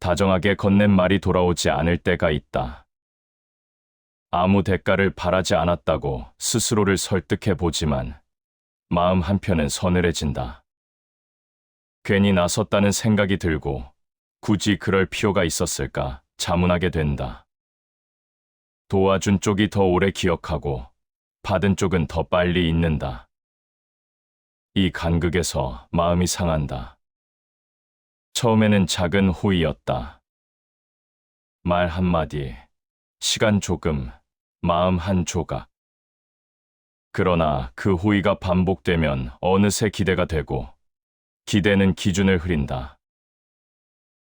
다정하게 건넨 말이 돌아오지 않을 때가 있다. 아무 대가를 바라지 않았다고 스스로를 설득해 보지만 마음 한편은 서늘해진다. 괜히 나섰다는 생각이 들고 굳이 그럴 필요가 있었을까 자문하게 된다. 도와준 쪽이 더 오래 기억하고 받은 쪽은 더 빨리 잊는다. 이 간극에서 마음이 상한다. 처음에는 작은 호의였다. 말 한마디, 시간 조금, 마음 한 조각. 그러나 그 호의가 반복되면 어느새 기대가 되고 기대는 기준을 흐린다.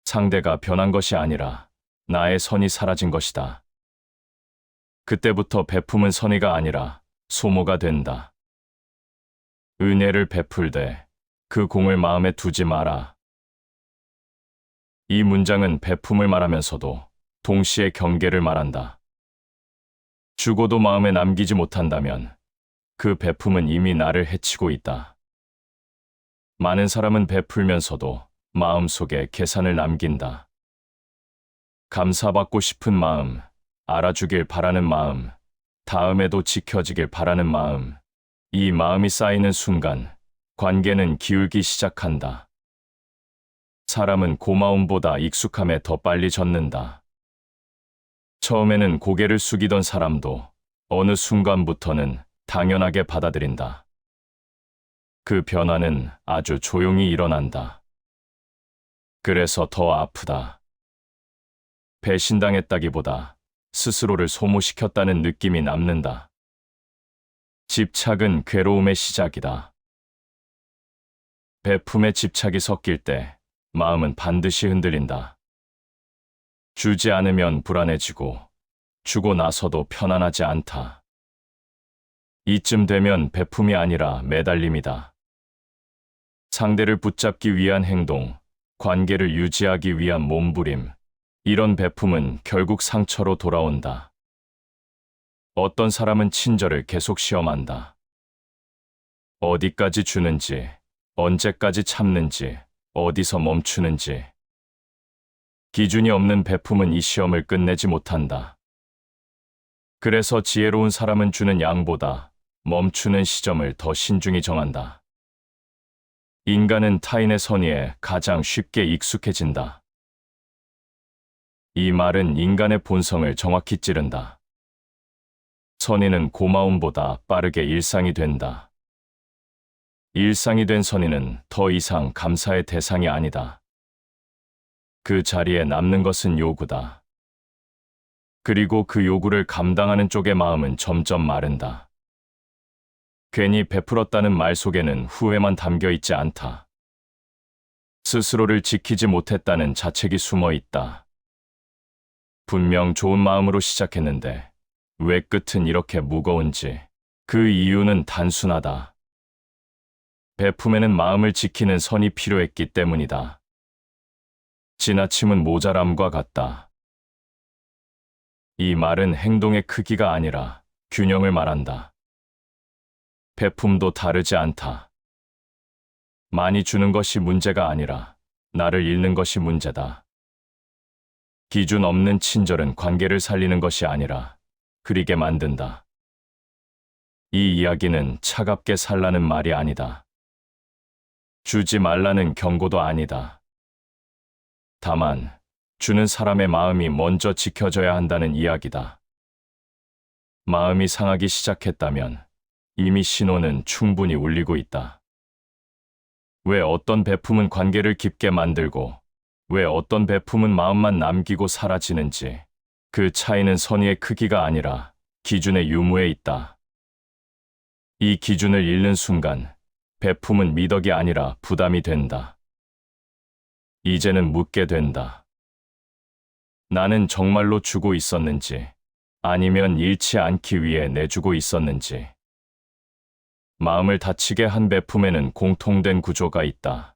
상대가 변한 것이 아니라 나의 선이 사라진 것이다. 그때부터 베품은 선의가 아니라 소모가 된다. 은혜를 베풀되 그 공을 마음에 두지 마라. 이 문장은 베품을 말하면서도 동시에 경계를 말한다. 주고도 마음에 남기지 못한다면 그 베품은 이미 나를 해치고 있다. 많은 사람은 베풀면서도 마음속에 계산을 남긴다. 감사받고 싶은 마음, 알아주길 바라는 마음, 다음에도 지켜지길 바라는 마음, 이 마음이 쌓이는 순간 관계는 기울기 시작한다. 사람은 고마움보다 익숙함에 더 빨리 젖는다. 처음에는 고개를 숙이던 사람도 어느 순간부터는 당연하게 받아들인다. 그 변화는 아주 조용히 일어난다. 그래서 더 아프다. 배신당했다기보다 스스로를 소모시켰다는 느낌이 남는다. 집착은 괴로움의 시작이다. 베품에 집착이 섞일 때 마음은 반드시 흔들린다. 주지 않으면 불안해지고 주고 나서도 편안하지 않다. 이쯤 되면 베품이 아니라 매달림이다. 상대를 붙잡기 위한 행동, 관계를 유지하기 위한 몸부림, 이런 베품은 결국 상처로 돌아온다. 어떤 사람은 친절을 계속 시험한다. 어디까지 주는지, 언제까지 참는지, 어디서 멈추는지. 기준이 없는 베품은 이 시험을 끝내지 못한다. 그래서 지혜로운 사람은 주는 양보다 멈추는 시점을 더 신중히 정한다. 인간은 타인의 선의에 가장 쉽게 익숙해진다. 이 말은 인간의 본성을 정확히 찌른다. 선의는 고마움보다 빠르게 일상이 된다. 일상이 된 선의는 더 이상 감사의 대상이 아니다. 그 자리에 남는 것은 요구다. 그리고 그 요구를 감당하는 쪽의 마음은 점점 마른다. 괜히 베풀었다는 말 속에는 후회만 담겨 있지 않다. 스스로를 지키지 못했다는 자책이 숨어 있다. 분명 좋은 마음으로 시작했는데 왜 끝은 이렇게 무거운지 그 이유는 단순하다. 베품에는 마음을 지키는 선이 필요했기 때문이다. 지나침은 모자람과 같다. 이 말은 행동의 크기가 아니라 균형을 말한다. 베품도 다르지 않다. 많이 주는 것이 문제가 아니라 나를 잃는 것이 문제다. 기준 없는 친절은 관계를 살리는 것이 아니라 흐리게 만든다. 이 이야기는 차갑게 살라는 말이 아니다. 주지 말라는 경고도 아니다. 다만 주는 사람의 마음이 먼저 지켜져야 한다는 이야기다. 마음이 상하기 시작했다면 이미 신호는 충분히 울리고 있다. 왜 어떤 베품은 관계를 깊게 만들고 왜 어떤 베품은 마음만 남기고 사라지는지 그 차이는 선의의 크기가 아니라 기준의 유무에 있다. 이 기준을 잃는 순간 베품은 미덕이 아니라 부담이 된다. 이제는 묻게 된다. 나는 정말로 주고 있었는지 아니면 잃지 않기 위해 내주고 있었는지. 마음을 다치게 한 베품에는 공통된 구조가 있다.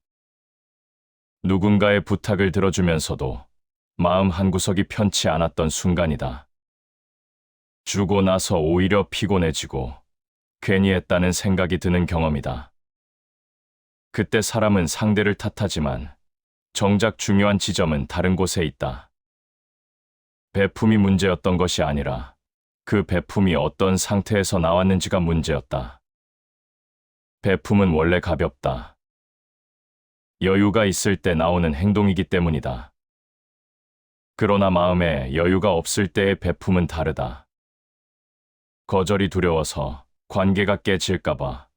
누군가의 부탁을 들어주면서도 마음 한구석이 편치 않았던 순간이다. 주고 나서 오히려 피곤해지고 괜히 했다는 생각이 드는 경험이다. 그때 사람은 상대를 탓하지만 정작 중요한 지점은 다른 곳에 있다. 배품이 문제였던 것이 아니라 그 배품이 어떤 상태에서 나왔는지가 문제였다. 배품은 원래 가볍다. 여유가 있을 때 나오는 행동이기 때문이다. 그러나 마음에 여유가 없을 때의 배품은 다르다. 거절이 두려워서, 관계가 깨질까봐,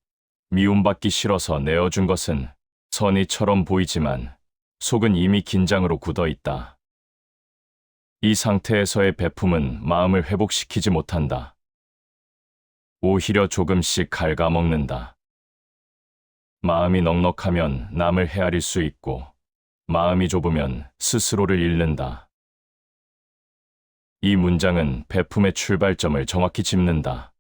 미움받기 싫어서 내어준 것은 선의처럼 보이지만 속은 이미 긴장으로 굳어 있다. 이 상태에서의 배품은 마음을 회복시키지 못한다. 오히려 조금씩 갉아먹는다. 마음이 넉넉하면 남을 헤아릴 수 있고, 마음이 좁으면 스스로를 잃는다. 이 문장은 배품의 출발점을 정확히 짚는다.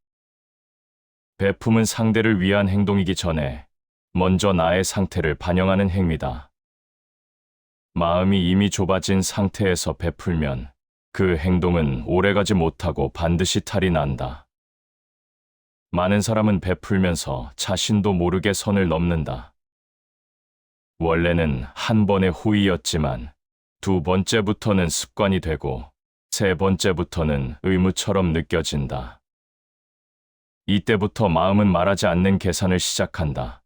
배품은 상대를 위한 행동이기 전에 먼저 나의 상태를 반영하는 행위다. 마음이 이미 좁아진 상태에서 베풀면 그 행동은 오래가지 못하고 반드시 탈이 난다. 많은 사람은 베풀면서 자신도 모르게 선을 넘는다. 원래는 한 번의 호의였지만 두 번째부터는 습관이 되고 세 번째부터는 의무처럼 느껴진다. 이때부터 마음은 말하지 않는 계산을 시작한다.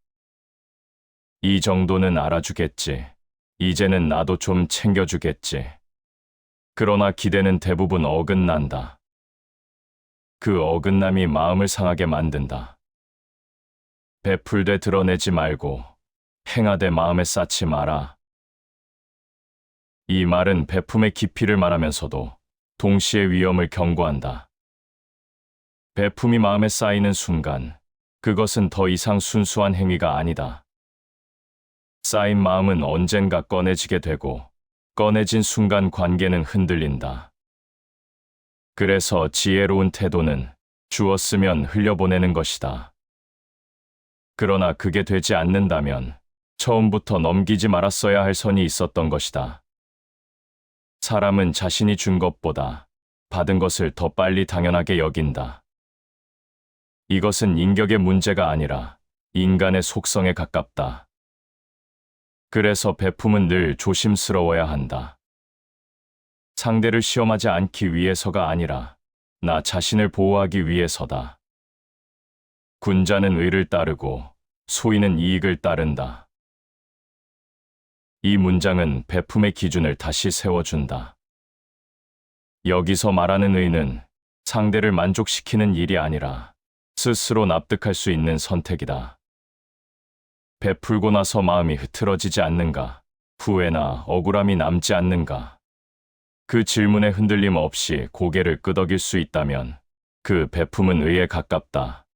이 정도는 알아주겠지. 이제는 나도 좀 챙겨주겠지. 그러나 기대는 대부분 어긋난다. 그 어긋남이 마음을 상하게 만든다. 베풀되 드러내지 말고 행하되 마음에 쌓지 마라. 이 말은 베품의 깊이를 말하면서도 동시에 위험을 경고한다. 베품이 마음에 쌓이는 순간 그것은 더 이상 순수한 행위가 아니다. 쌓인 마음은 언젠가 꺼내지게 되고 꺼내진 순간 관계는 흔들린다. 그래서 지혜로운 태도는 주었으면 흘려보내는 것이다. 그러나 그게 되지 않는다면 처음부터 넘기지 말았어야 할 선이 있었던 것이다. 사람은 자신이 준 것보다 받은 것을 더 빨리 당연하게 여긴다. 이것은 인격의 문제가 아니라 인간의 속성에 가깝다. 그래서 베품은 늘 조심스러워야 한다. 상대를 시험하지 않기 위해서가 아니라 나 자신을 보호하기 위해서다. 군자는 의를 따르고 소인은 이익을 따른다. 이 문장은 베품의 기준을 다시 세워준다. 여기서 말하는 의는 상대를 만족시키는 일이 아니라 스스로 납득할 수 있는 선택이다. 베풀고 나서 마음이 흐트러지지 않는가, 후회나 억울함이 남지 않는가. 그 질문에 흔들림 없이 고개를 끄덕일 수 있다면 그 베품은 의에 가깝다.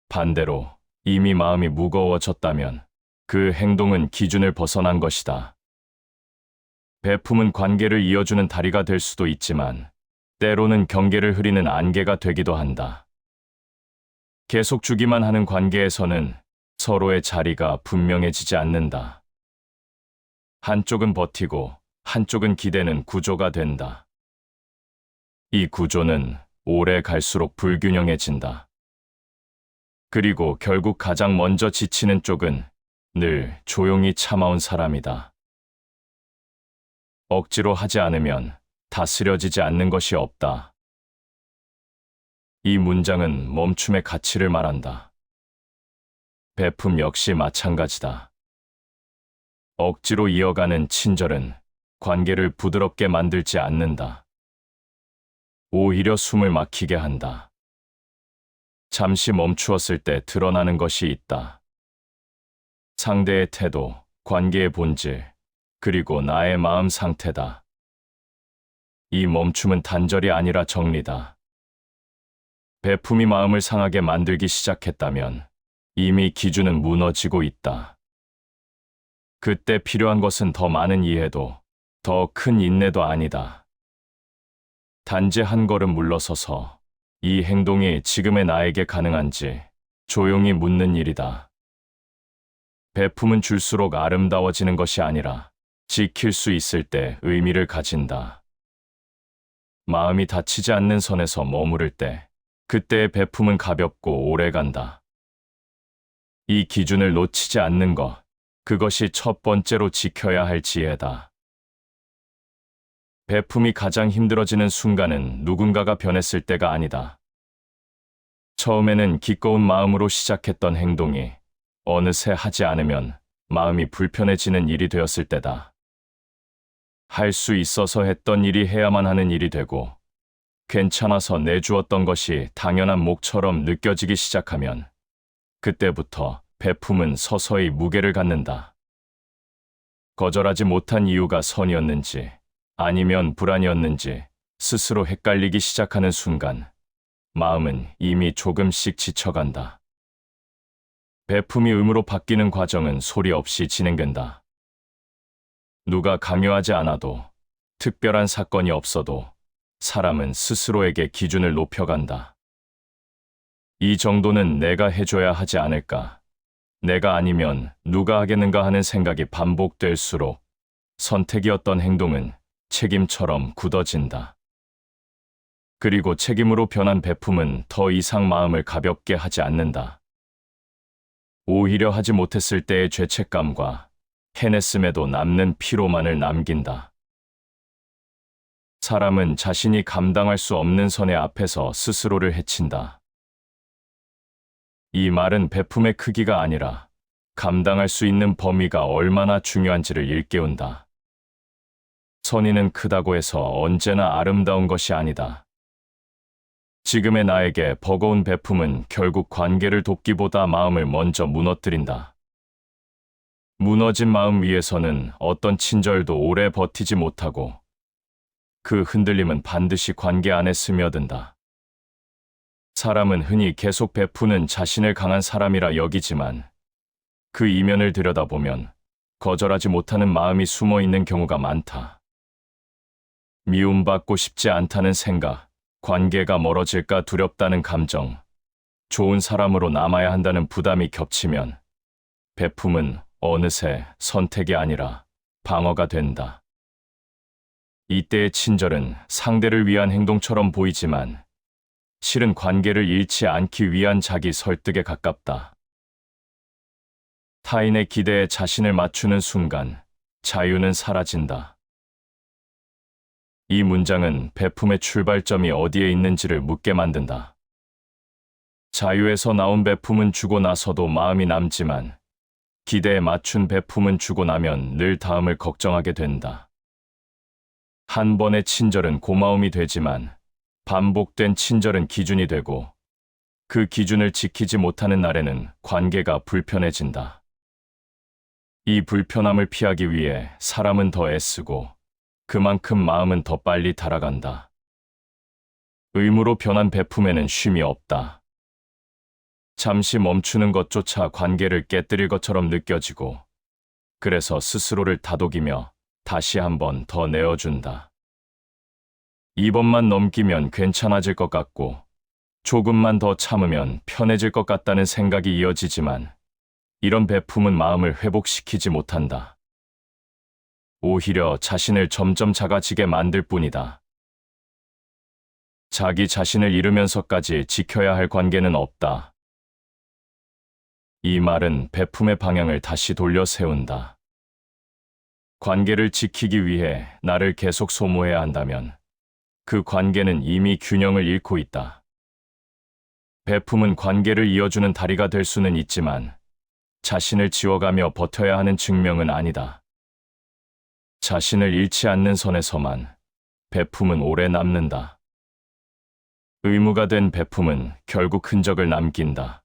반대로 이미 마음이 무거워졌다면 그 행동은 기준을 벗어난 것이다. 베품은 관계를 이어주는 다리가 될 수도 있지만 때로는 경계를 흐리는 안개가 되기도 한다. 계속 주기만 하는 관계에서는 서로의 자리가 분명해지지 않는다. 한쪽은 버티고 한쪽은 기대는 구조가 된다. 이 구조는 오래 갈수록 불균형해진다. 그리고 결국 가장 먼저 지치는 쪽은 늘 조용히 참아온 사람이다. 억지로 하지 않으면 다스려지지 않는 것이 없다. 이 문장은 멈춤의 가치를 말한다. 베품 역시 마찬가지다. 억지로 이어가는 친절은 관계를 부드럽게 만들지 않는다. 오히려 숨을 막히게 한다. 잠시 멈추었을 때 드러나는 것이 있다. 상대의 태도, 관계의 본질, 그리고 나의 마음 상태다. 이 멈춤은 단절이 아니라 정리다. 베품이 마음을 상하게 만들기 시작했다면 이미 기준은 무너지고 있다. 그때 필요한 것은 더 많은 이해도, 더 큰 인내도 아니다. 단지 한 걸음 물러서서 이 행동이 지금의 나에게 가능한지 조용히 묻는 일이다. 베품은 줄수록 아름다워지는 것이 아니라 지킬 수 있을 때 의미를 가진다. 마음이 다치지 않는 선에서 머무를 때, 그때의 베품은 가볍고 오래간다. 이 기준을 놓치지 않는 것, 그것이 첫 번째로 지켜야 할 지혜다. 베품이 가장 힘들어지는 순간은 누군가가 변했을 때가 아니다. 처음에는 기꺼운 마음으로 시작했던 행동이 어느새 하지 않으면 마음이 불편해지는 일이 되었을 때다. 할 수 있어서 했던 일이 해야만 하는 일이 되고, 괜찮아서 내주었던 것이 당연한 몫처럼 느껴지기 시작하면, 그때부터 베품은 서서히 무게를 갖는다. 거절하지 못한 이유가 선이었는지, 아니면 불안이었는지 스스로 헷갈리기 시작하는 순간, 마음은 이미 조금씩 지쳐간다. 베품이 의무로 바뀌는 과정은 소리 없이 진행된다. 누가 강요하지 않아도, 특별한 사건이 없어도 사람은 스스로에게 기준을 높여간다. 이 정도는 내가 해줘야 하지 않을까, 내가 아니면 누가 하겠는가 하는 생각이 반복될수록 선택이었던 행동은 책임처럼 굳어진다. 그리고 책임으로 변한 베품은 더 이상 마음을 가볍게 하지 않는다. 오히려 하지 못했을 때의 죄책감과 해냈음에도 남는 피로만을 남긴다. 사람은 자신이 감당할 수 없는 선의 앞에서 스스로를 해친다. 이 말은 베품의 크기가 아니라 감당할 수 있는 범위가 얼마나 중요한지를 일깨운다. 선의는 크다고 해서 언제나 아름다운 것이 아니다. 지금의 나에게 버거운 베품은 결국 관계를 돕기보다 마음을 먼저 무너뜨린다. 무너진 마음 위에서는 어떤 친절도 오래 버티지 못하고, 그 흔들림은 반드시 관계 안에 스며든다. 사람은 흔히 계속 베푸는 자신을 강한 사람이라 여기지만, 그 이면을 들여다보면 거절하지 못하는 마음이 숨어 있는 경우가 많다. 미움받고 싶지 않다는 생각, 관계가 멀어질까 두렵다는 감정, 좋은 사람으로 남아야 한다는 부담이 겹치면 베품은 어느새 선택이 아니라 방어가 된다. 이때의 친절은 상대를 위한 행동처럼 보이지만 실은 관계를 잃지 않기 위한 자기 설득에 가깝다. 타인의 기대에 자신을 맞추는 순간 자유는 사라진다. 이 문장은 베품의 출발점이 어디에 있는지를 묻게 만든다. 자유에서 나온 베품은 주고 나서도 마음이 남지만, 기대에 맞춘 베품은 주고 나면 늘 다음을 걱정하게 된다. 한 번의 친절은 고마움이 되지만, 반복된 친절은 기준이 되고, 그 기준을 지키지 못하는 날에는 관계가 불편해진다. 이 불편함을 피하기 위해 사람은 더 애쓰고, 그만큼 마음은 더 빨리 달아간다. 의무로 변한 베품에는 쉼이 없다. 잠시 멈추는 것조차 관계를 깨뜨릴 것처럼 느껴지고, 그래서 스스로를 다독이며 다시 한 번 더 내어준다. 이번만 넘기면 괜찮아질 것 같고, 조금만 더 참으면 편해질 것 같다는 생각이 이어지지만, 이런 베품은 마음을 회복시키지 못한다. 오히려 자신을 점점 작아지게 만들 뿐이다. 자기 자신을 잃으면서까지 지켜야 할 관계는 없다. 이 말은 베품의 방향을 다시 돌려 세운다. 관계를 지키기 위해 나를 계속 소모해야 한다면 그 관계는 이미 균형을 잃고 있다. 베품은 관계를 이어주는 다리가 될 수는 있지만 자신을 지워가며 버텨야 하는 증명은 아니다. 자신을 잃지 않는 선에서만 베품은 오래 남는다. 의무가 된 베품은 결국 흔적을 남긴다.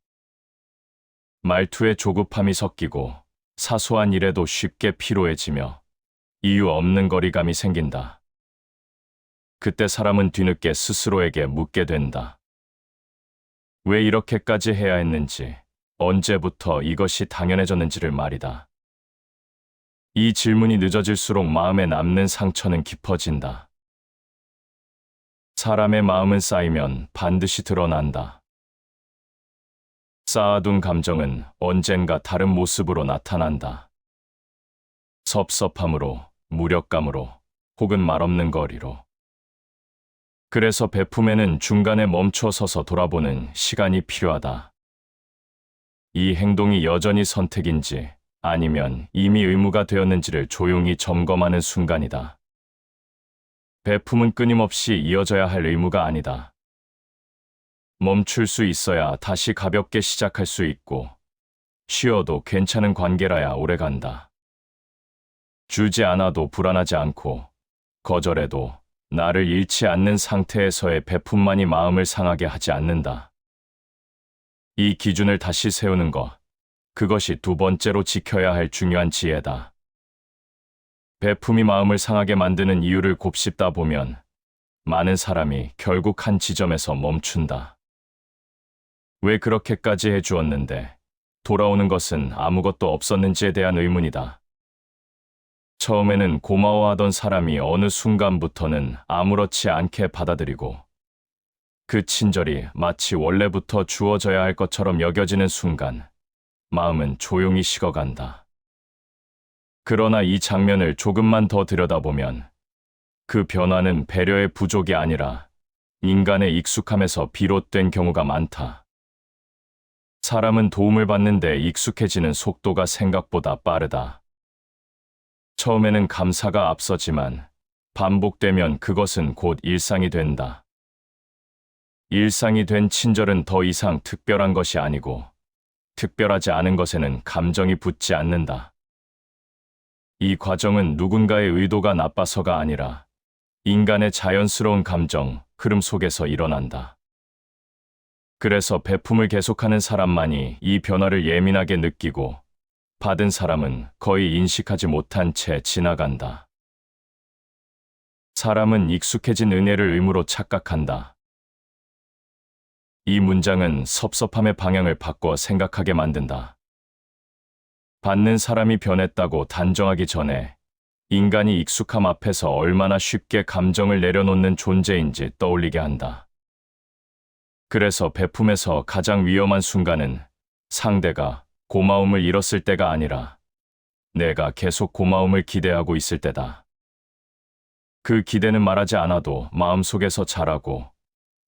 말투에 조급함이 섞이고 사소한 일에도 쉽게 피로해지며 이유 없는 거리감이 생긴다. 그때 사람은 뒤늦게 스스로에게 묻게 된다. 왜 이렇게까지 해야 했는지, 언제부터 이것이 당연해졌는지를 말이다. 이 질문이 늦어질수록 마음에 남는 상처는 깊어진다. 사람의 마음은 쌓이면 반드시 드러난다. 쌓아둔 감정은 언젠가 다른 모습으로 나타난다. 섭섭함으로, 무력감으로, 혹은 말없는 거리로. 그래서 베품에는 중간에 멈춰 서서 돌아보는 시간이 필요하다. 이 행동이 여전히 선택인지 아니면 이미 의무가 되었는지를 조용히 점검하는 순간이다. 베품은 끊임없이 이어져야 할 의무가 아니다. 멈출 수 있어야 다시 가볍게 시작할 수 있고, 쉬어도 괜찮은 관계라야 오래간다. 주지 않아도 불안하지 않고, 거절해도 나를 잃지 않는 상태에서의 베품만이 마음을 상하게 하지 않는다. 이 기준을 다시 세우는 것, 그것이 두 번째로 지켜야 할 중요한 지혜다. 베품이 마음을 상하게 만드는 이유를 곱씹다 보면 많은 사람이 결국 한 지점에서 멈춘다. 왜 그렇게까지 해주었는데 돌아오는 것은 아무것도 없었는지에 대한 의문이다. 처음에는 고마워하던 사람이 어느 순간부터는 아무렇지 않게 받아들이고 그 친절이 마치 원래부터 주어져야 할 것처럼 여겨지는 순간 마음은 조용히 식어간다. 그러나 이 장면을 조금만 더 들여다보면 그 변화는 배려의 부족이 아니라 인간의 익숙함에서 비롯된 경우가 많다. 사람은 도움을 받는데 익숙해지는 속도가 생각보다 빠르다. 처음에는 감사가 앞서지만 반복되면 그것은 곧 일상이 된다. 일상이 된 친절은 더 이상 특별한 것이 아니고 특별하지 않은 것에는 감정이 붙지 않는다. 이 과정은 누군가의 의도가 나빠서가 아니라 인간의 자연스러운 감정, 흐름 속에서 일어난다. 그래서 베품을 계속하는 사람만이 이 변화를 예민하게 느끼고 받은 사람은 거의 인식하지 못한 채 지나간다. 사람은 익숙해진 은혜를 의무로 착각한다. 이 문장은 섭섭함의 방향을 바꿔 생각하게 만든다. 받는 사람이 변했다고 단정하기 전에 인간이 익숙함 앞에서 얼마나 쉽게 감정을 내려놓는 존재인지 떠올리게 한다. 그래서 베품에서 가장 위험한 순간은 상대가 고마움을 잃었을 때가 아니라 내가 계속 고마움을 기대하고 있을 때다. 그 기대는 말하지 않아도 마음속에서 자라고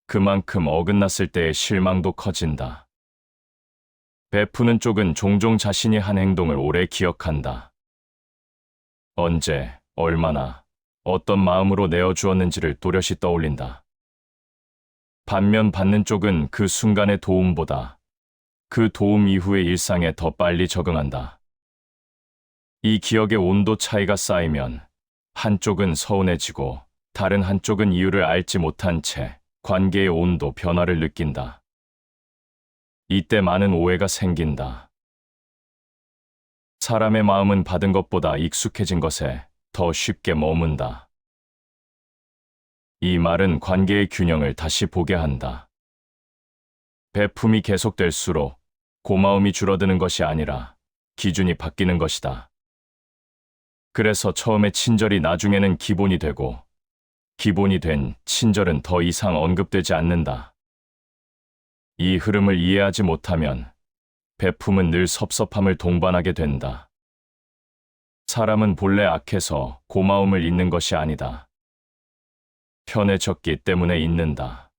그만큼 어긋났을 때의 실망도 커진다. 베푸는 쪽은 종종 자신이 한 행동을 오래 기억한다. 언제, 얼마나, 어떤 마음으로 내어주었는지를 또렷이 떠올린다. 반면 받는 쪽은 그 순간의 도움보다 그 도움 이후의 일상에 더 빨리 적응한다. 이 기억의 온도 차이가 쌓이면 한쪽은 서운해지고 다른 한쪽은 이유를 알지 못한 채 관계의 온도 변화를 느낀다. 이때 많은 오해가 생긴다. 사람의 마음은 받은 것보다 익숙해진 것에 더 쉽게 머문다. 이 말은 관계의 균형을 다시 보게 한다. 베품이 계속될수록 고마움이 줄어드는 것이 아니라 기준이 바뀌는 것이다. 그래서 처음에 친절이 나중에는 기본이 되고 기본이 된 친절은 더 이상 언급되지 않는다. 이 흐름을 이해하지 못하면 베품은 늘 섭섭함을 동반하게 된다. 사람은 본래 악해서 고마움을 잊는 것이 아니다. 편해졌기 때문에 잊는다.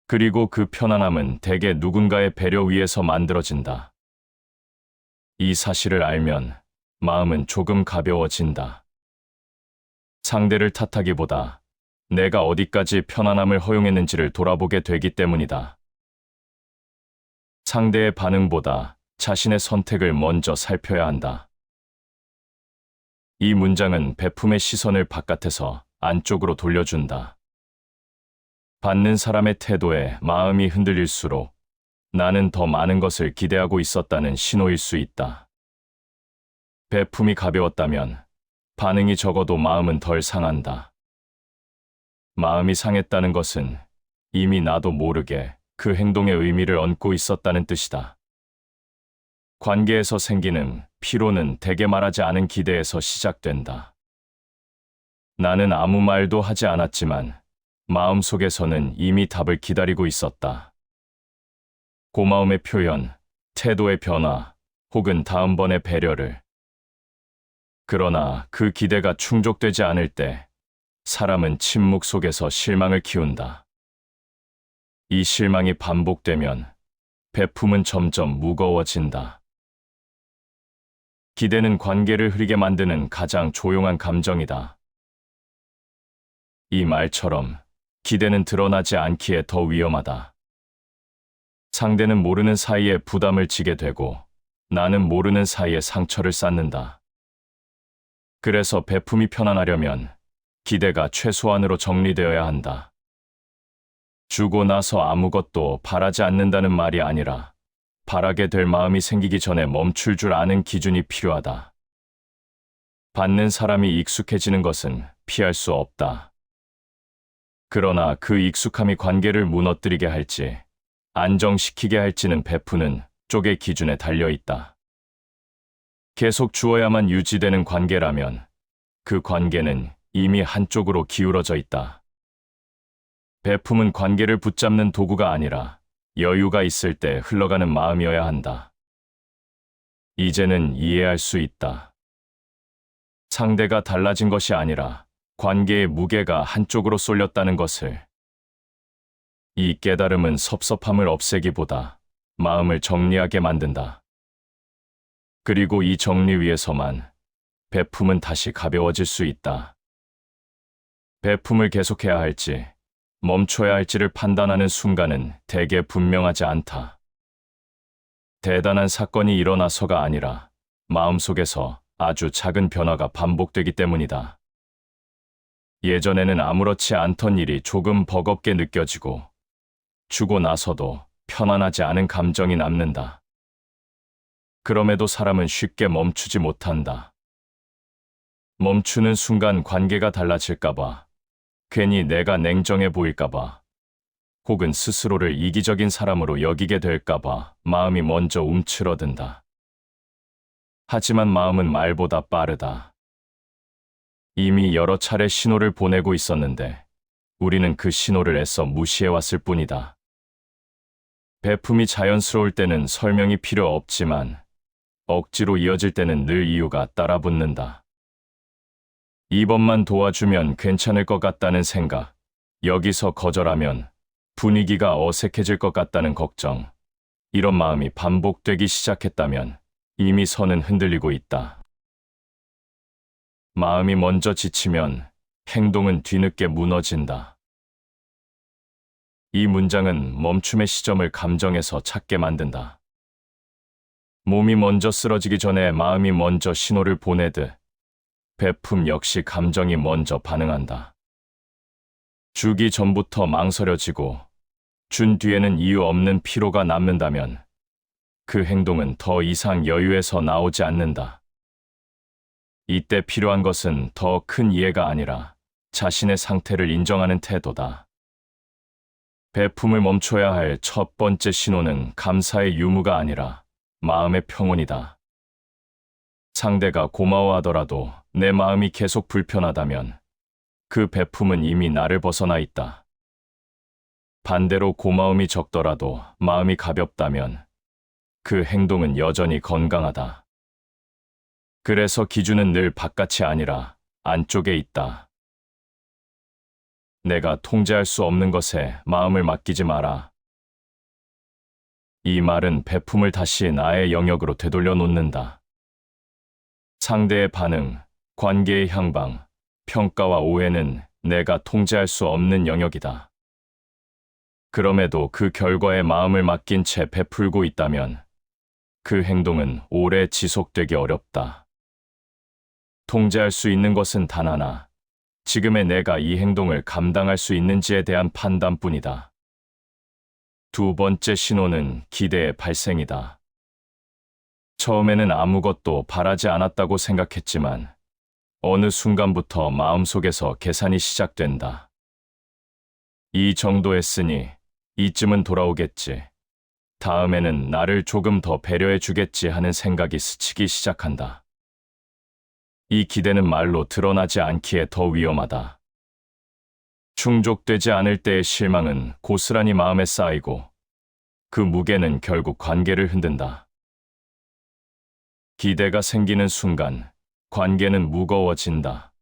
그리고 그 편안함은 대개 누군가의 배려 위에서 만들어진다. 이 사실을 알면 마음은 조금 가벼워진다. 상대를 탓하기보다 내가 어디까지 편안함을 허용했는지를 돌아보게 되기 때문이다. 상대의 반응보다 자신의 선택을 먼저 살펴야 한다. 이 문장은 베품의 시선을 바깥에서 안쪽으로 돌려준다. 받는 사람의 태도에 마음이 흔들릴수록 나는 더 많은 것을 기대하고 있었다는 신호일 수 있다. 베품이 가벼웠다면 반응이 적어도 마음은 덜 상한다. 마음이 상했다는 것은 이미 나도 모르게 그 행동의 의미를 얹고 있었다는 뜻이다. 관계에서 생기는 피로는 대개 말하지 않은 기대에서 시작된다. 나는 아무 말도 하지 않았지만 마음속에서는 이미 답을 기다리고 있었다. 고마움의 표현, 태도의 변화, 혹은 다음번의 배려를. 그러나 그 기대가 충족되지 않을 때 사람은 침묵 속에서 실망을 키운다. 이 실망이 반복되면 베품은 점점 무거워진다. 기대는 관계를 흐리게 만드는 가장 조용한 감정이다. 이 말처럼 기대는 드러나지 않기에 더 위험하다. 상대는 모르는 사이에 부담을 지게 되고 나는 모르는 사이에 상처를 쌓는다. 그래서 베품이 편안하려면 기대가 최소한으로 정리되어야 한다. 주고 나서 아무것도 바라지 않는다는 말이 아니라 바라게 될 마음이 생기기 전에 멈출 줄 아는 기준이 필요하다. 받는 사람이 익숙해지는 것은 피할 수 없다. 그러나 그 익숙함이 관계를 무너뜨리게 할지 안정시키게 할지는 베푸는 쪽의 기준에 달려 있다. 계속 주어야만 유지되는 관계라면 그 관계는 이미 한쪽으로 기울어져 있다. 베품은 관계를 붙잡는 도구가 아니라 여유가 있을 때 흘러가는 마음이어야 한다. 이제는 이해할 수 있다. 상대가 달라진 것이 아니라 관계의 무게가 한쪽으로 쏠렸다는 것을. 이 깨달음은 섭섭함을 없애기보다 마음을 정리하게 만든다. 그리고 이 정리 위에서만 베품은 다시 가벼워질 수 있다. 베품을 계속해야 할지 멈춰야 할지를 판단하는 순간은 대개 분명하지 않다. 대단한 사건이 일어나서가 아니라 마음속에서 아주 작은 변화가 반복되기 때문이다. 예전에는 아무렇지 않던 일이 조금 버겁게 느껴지고 주고 나서도 편안하지 않은 감정이 남는다. 그럼에도 사람은 쉽게 멈추지 못한다. 멈추는 순간 관계가 달라질까봐, 괜히 내가 냉정해 보일까봐, 혹은 스스로를 이기적인 사람으로 여기게 될까봐 마음이 먼저 움츠러든다. 하지만 마음은 말보다 빠르다. 이미 여러 차례 신호를 보내고 있었는데 우리는 그 신호를 애써 무시해왔을 뿐이다. 베품이 자연스러울 때는 설명이 필요 없지만 억지로 이어질 때는 늘 이유가 따라붙는다. 이번만 도와주면 괜찮을 것 같다는 생각, 여기서 거절하면 분위기가 어색해질 것 같다는 걱정, 이런 마음이 반복되기 시작했다면 이미 선은 흔들리고 있다. 마음이 먼저 지치면 행동은 뒤늦게 무너진다. 이 문장은 멈춤의 시점을 감정에서 찾게 만든다. 몸이 먼저 쓰러지기 전에 마음이 먼저 신호를 보내듯 베품 역시 감정이 먼저 반응한다. 주기 전부터 망설여지고 준 뒤에는 이유 없는 피로가 남는다면 그 행동은 더 이상 여유에서 나오지 않는다. 이때 필요한 것은 더 큰 이해가 아니라 자신의 상태를 인정하는 태도다. 베품을 멈춰야 할 첫 번째 신호는 감사의 유무가 아니라 마음의 평온이다. 상대가 고마워하더라도 내 마음이 계속 불편하다면 그 베품은 이미 나를 벗어나 있다. 반대로 고마움이 적더라도 마음이 가볍다면 그 행동은 여전히 건강하다. 그래서 기준은 늘 바깥이 아니라 안쪽에 있다. 내가 통제할 수 없는 것에 마음을 맡기지 마라. 이 말은 베품을 다시 나의 영역으로 되돌려 놓는다. 상대의 반응, 관계의 향방, 평가와 오해는 내가 통제할 수 없는 영역이다. 그럼에도 그 결과에 마음을 맡긴 채 베풀고 있다면 그 행동은 오래 지속되기 어렵다. 통제할 수 있는 것은 단 하나, 지금의 내가 이 행동을 감당할 수 있는지에 대한 판단뿐이다. 두 번째 신호는 기대의 발생이다. 처음에는 아무것도 바라지 않았다고 생각했지만 어느 순간부터 마음속에서 계산이 시작된다. 이 정도 했으니 이쯤은 돌아오겠지. 다음에는 나를 조금 더 배려해 주겠지 하는 생각이 스치기 시작한다. 이 기대는 말로 드러나지 않기에 더 위험하다. 충족되지 않을 때의 실망은 고스란히 마음에 쌓이고 그 무게는 결국 관계를 흔든다. 기대가 생기는 순간 관계는 무거워진다.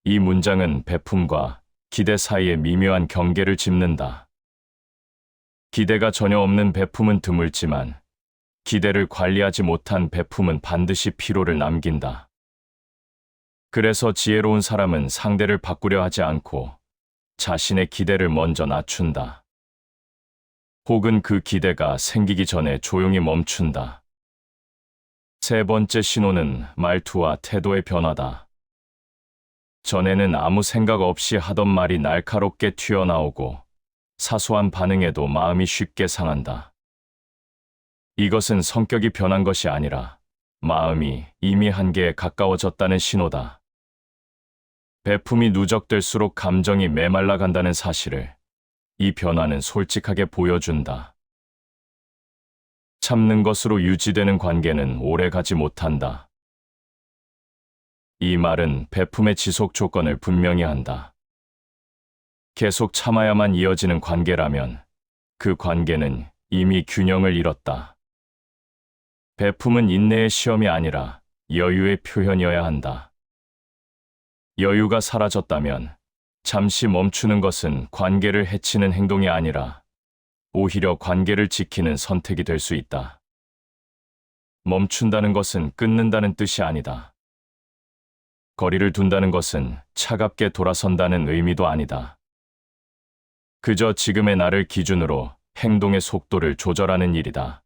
이 문장은 베품과 기대 사이의 미묘한 경계를 짚는다. 기대가 전혀 없는 베품은 드물지만 기대를 관리하지 못한 베품은 반드시 피로를 남긴다. 그래서 지혜로운 사람은 상대를 바꾸려 하지 않고 자신의 기대를 먼저 낮춘다. 혹은 그 기대가 생기기 전에 조용히 멈춘다. 세 번째 신호는 말투와 태도의 변화다. 전에는 아무 생각 없이 하던 말이 날카롭게 튀어나오고 사소한 반응에도 마음이 쉽게 상한다. 이것은 성격이 변한 것이 아니라 마음이 이미 한계에 가까워졌다는 신호다. 베품이 누적될수록 감정이 메말라 간다는 사실을 이 변화는 솔직하게 보여준다. 참는 것으로 유지되는 관계는 오래 가지 못한다. 이 말은 베품의 지속 조건을 분명히 한다. 계속 참아야만 이어지는 관계라면 그 관계는 이미 균형을 잃었다. 베품은 인내의 시험이 아니라 여유의 표현이어야 한다. 여유가 사라졌다면 잠시 멈추는 것은 관계를 해치는 행동이 아니라 오히려 관계를 지키는 선택이 될 수 있다. 멈춘다는 것은 끊는다는 뜻이 아니다. 거리를 둔다는 것은 차갑게 돌아선다는 의미도 아니다. 그저 지금의 나를 기준으로 행동의 속도를 조절하는 일이다.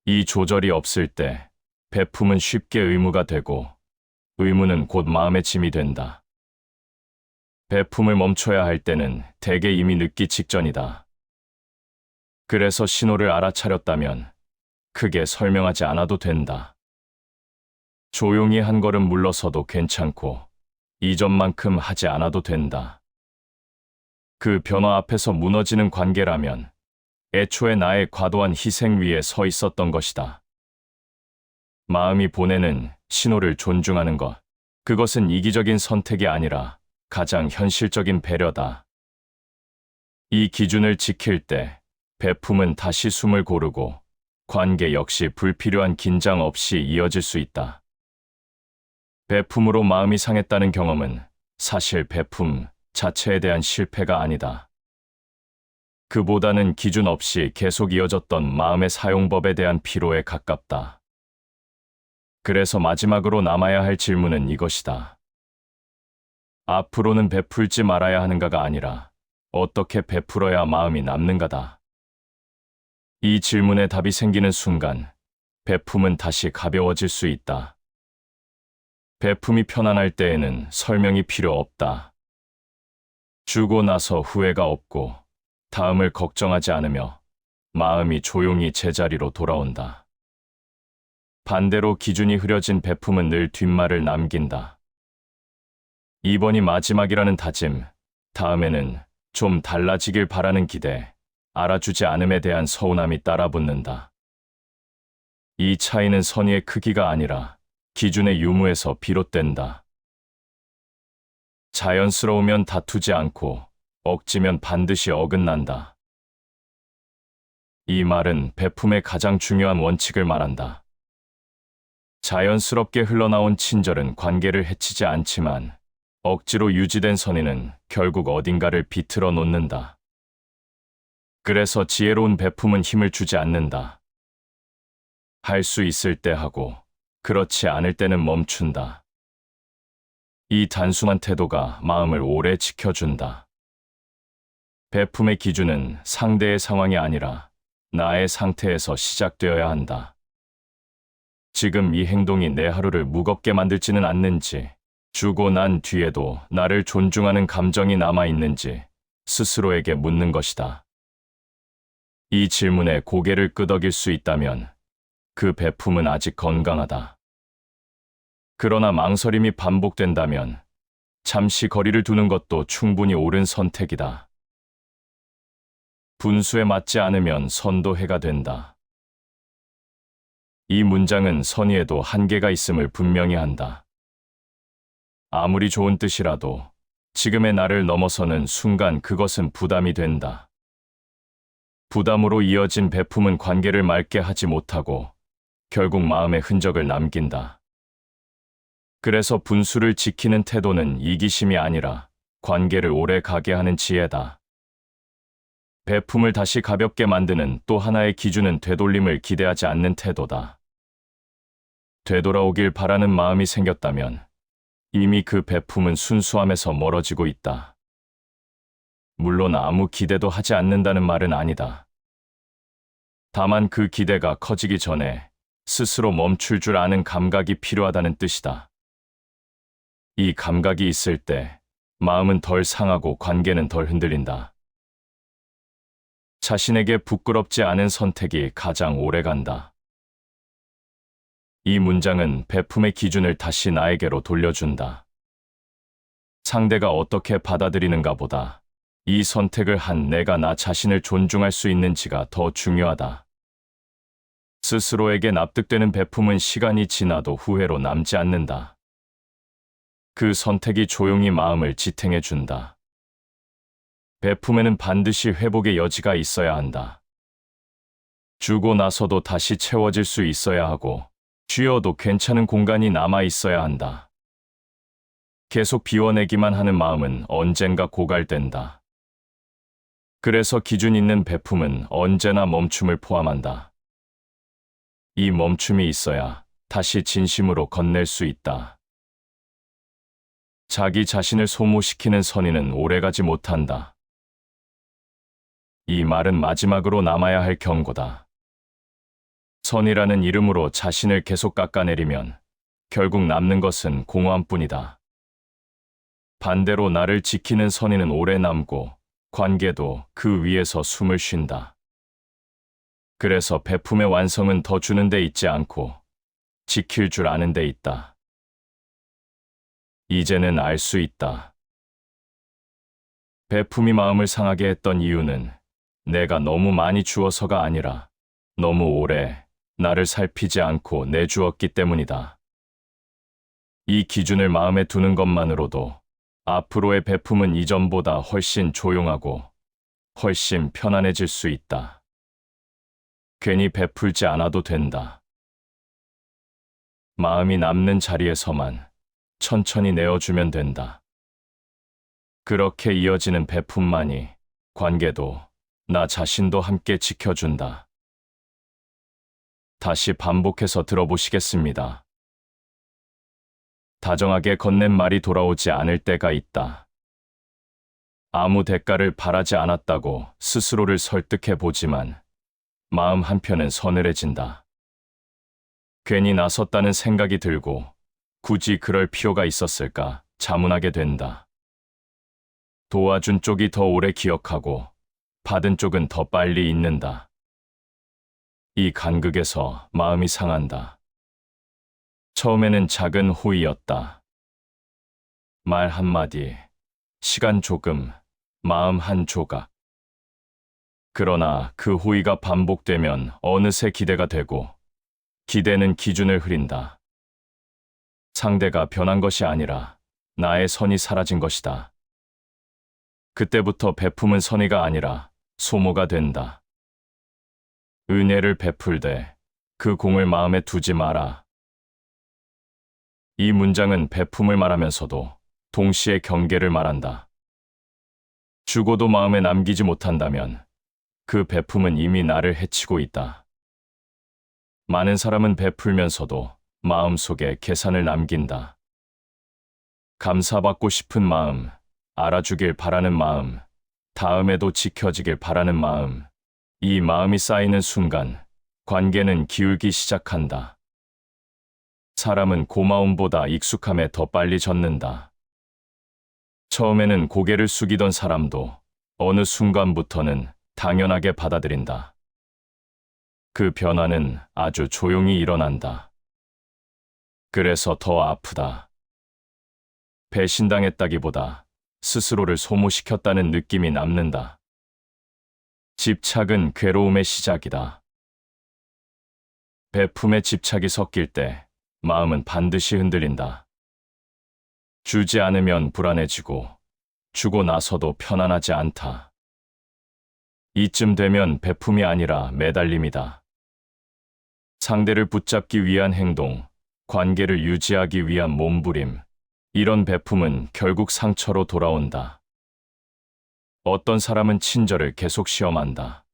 이 조절이 없을 때 베품은 쉽게 의무가 되고 의무는 곧 마음의 짐이 된다. 베품을 멈춰야 할 때는 대개 이미 늦기 직전이다. 그래서 신호를 알아차렸다면 크게 설명하지 않아도 된다. 조용히 한 걸음 물러서도 괜찮고 이전만큼 하지 않아도 된다. 그 변화 앞에서 무너지는 관계라면 애초에 나의 과도한 희생 위에 서 있었던 것이다. 마음이 보내는 신호를 존중하는 것, 그것은 이기적인 선택이 아니라 가장 현실적인 배려다. 이 기준을 지킬 때 베품은 다시 숨을 고르고 관계 역시 불필요한 긴장 없이 이어질 수 있다. 베품으로 마음이 상했다는 경험은 사실 베품 자체에 대한 실패가 아니다. 그보다는 기준 없이 계속 이어졌던 마음의 사용법에 대한 피로에 가깝다. 그래서 마지막으로 남아야 할 질문은 이것이다. 앞으로는 베풀지 말아야 하는가가 아니라 어떻게 베풀어야 마음이 남는가다. 이 질문에 답이 생기는 순간 베품은 다시 가벼워질 수 있다. 베품이 편안할 때에는 설명이 필요 없다. 주고 나서 후회가 없고 다음을 걱정하지 않으며 마음이 조용히 제자리로 돌아온다. 반대로 기준이 흐려진 베품은 늘 뒷말을 남긴다. 이번이 마지막이라는 다짐, 다음에는 좀 달라지길 바라는 기대, 알아주지 않음에 대한 서운함이 따라붙는다. 이 차이는 선의의 크기가 아니라 기준의 유무에서 비롯된다. 자연스러우면 다투지 않고 억지면 반드시 어긋난다. 이 말은 베품의 가장 중요한 원칙을 말한다. 자연스럽게 흘러나온 친절은 관계를 해치지 않지만 억지로 유지된 선의는 결국 어딘가를 비틀어 놓는다. 그래서 지혜로운 베품은 힘을 주지 않는다. 할 수 있을 때 하고 그렇지 않을 때는 멈춘다. 이 단순한 태도가 마음을 오래 지켜준다. 베품의 기준은 상대의 상황이 아니라 나의 상태에서 시작되어야 한다. 지금 이 행동이 내 하루를 무겁게 만들지는 않는지, 주고 난 뒤에도 나를 존중하는 감정이 남아있는지 스스로에게 묻는 것이다. 이 질문에 고개를 끄덕일 수 있다면 그 베품은 아직 건강하다. 그러나 망설임이 반복된다면 잠시 거리를 두는 것도 충분히 옳은 선택이다. 분수에 맞지 않으면 선도해가 된다. 이 문장은 선의에도 한계가 있음을 분명히 한다. 아무리 좋은 뜻이라도 지금의 나를 넘어서는 순간 그것은 부담이 된다. 부담으로 이어진 베품은 관계를 맑게 하지 못하고 결국 마음의 흔적을 남긴다. 그래서 분수를 지키는 태도는 이기심이 아니라 관계를 오래 가게 하는 지혜다. 베품을 다시 가볍게 만드는 또 하나의 기준은 되돌림을 기대하지 않는 태도다. 되돌아오길 바라는 마음이 생겼다면 이미 그 베품은 순수함에서 멀어지고 있다. 물론 아무 기대도 하지 않는다는 말은 아니다. 다만 그 기대가 커지기 전에 스스로 멈출 줄 아는 감각이 필요하다는 뜻이다. 이 감각이 있을 때 마음은 덜 상하고 관계는 덜 흔들린다. 자신에게 부끄럽지 않은 선택이 가장 오래 간다. 이 문장은 베품의 기준을 다시 나에게로 돌려준다. 상대가 어떻게 받아들이는가 보다 이 선택을 한 내가 나 자신을 존중할 수 있는지가 더 중요하다. 스스로에게 납득되는 베품은 시간이 지나도 후회로 남지 않는다. 그 선택이 조용히 마음을 지탱해준다. 베품에는 반드시 회복의 여지가 있어야 한다. 주고 나서도 다시 채워질 수 있어야 하고 쥐어도 괜찮은 공간이 남아 있어야 한다. 계속 비워내기만 하는 마음은 언젠가 고갈된다. 그래서 기준 있는 베품은 언제나 멈춤을 포함한다. 이 멈춤이 있어야 다시 진심으로 건넬 수 있다. 자기 자신을 소모시키는 선의는 오래가지 못한다. 이 말은 마지막으로 남아야 할 경고다. 선이라는 이름으로 자신을 계속 깎아내리면 결국 남는 것은 공허함뿐이다. 반대로 나를 지키는 선의는 오래 남고 관계도 그 위에서 숨을 쉰다. 그래서 베품의 완성은 더 주는 데 있지 않고 지킬 줄 아는 데 있다. 이제는 알 수 있다. 베품이 마음을 상하게 했던 이유는 내가 너무 많이 주어서가 아니라 너무 오래 나를 살피지 않고 내주었기 때문이다. 이 기준을 마음에 두는 것만으로도 앞으로의 베품은 이전보다 훨씬 조용하고 훨씬 편안해질 수 있다. 괜히 베풀지 않아도 된다. 마음이 남는 자리에서만 천천히 내어주면 된다. 그렇게 이어지는 베품만이 관계도 나 자신도 함께 지켜준다. 다시 반복해서 들어보시겠습니다. 다정하게 건넨 말이 돌아오지 않을 때가 있다. 아무 대가를 바라지 않았다고 스스로를 설득해 보지만 마음 한편은 서늘해진다. 괜히 나섰다는 생각이 들고 굳이 그럴 필요가 있었을까 자문하게 된다. 도와준 쪽이 더 오래 기억하고 받은 쪽은 더 빨리 잊는다. 이 간극에서 마음이 상한다. 처음에는 작은 호의였다. 말 한마디, 시간 조금, 마음 한 조각. 그러나 그 호의가 반복되면 어느새 기대가 되고 기대는 기준을 흐린다. 상대가 변한 것이 아니라 나의 선이 사라진 것이다. 그때부터 베품은 선의가 아니라 소모가 된다. 은혜를 베풀되 그 공을 마음에 두지 마라. 이 문장은 베품을 말하면서도 동시에 경계를 말한다. 주고도 마음에 남기지 못한다면 그 베품은 이미 나를 해치고 있다. 많은 사람은 베풀면서도 마음속에 계산을 남긴다. 감사받고 싶은 마음, 알아주길 바라는 마음, 다음에도 지켜지길 바라는 마음, 이 마음이 쌓이는 순간 관계는 기울기 시작한다. 사람은 고마움보다 익숙함에 더 빨리 젖는다. 처음에는 고개를 숙이던 사람도 어느 순간부터는 당연하게 받아들인다. 그 변화는 아주 조용히 일어난다. 그래서 더 아프다. 배신당했다기보다 스스로를 소모시켰다는 느낌이 남는다. 집착은 괴로움의 시작이다. 베품에 집착이 섞일 때 마음은 반드시 흔들린다. 주지 않으면 불안해지고 주고 나서도 편안하지 않다. 이쯤 되면 베품이 아니라 매달림이다. 상대를 붙잡기 위한 행동, 관계를 유지하기 위한 몸부림, 이런 베품은 결국 상처로 돌아온다. 어떤 사람은 친절을 계속 시험한다.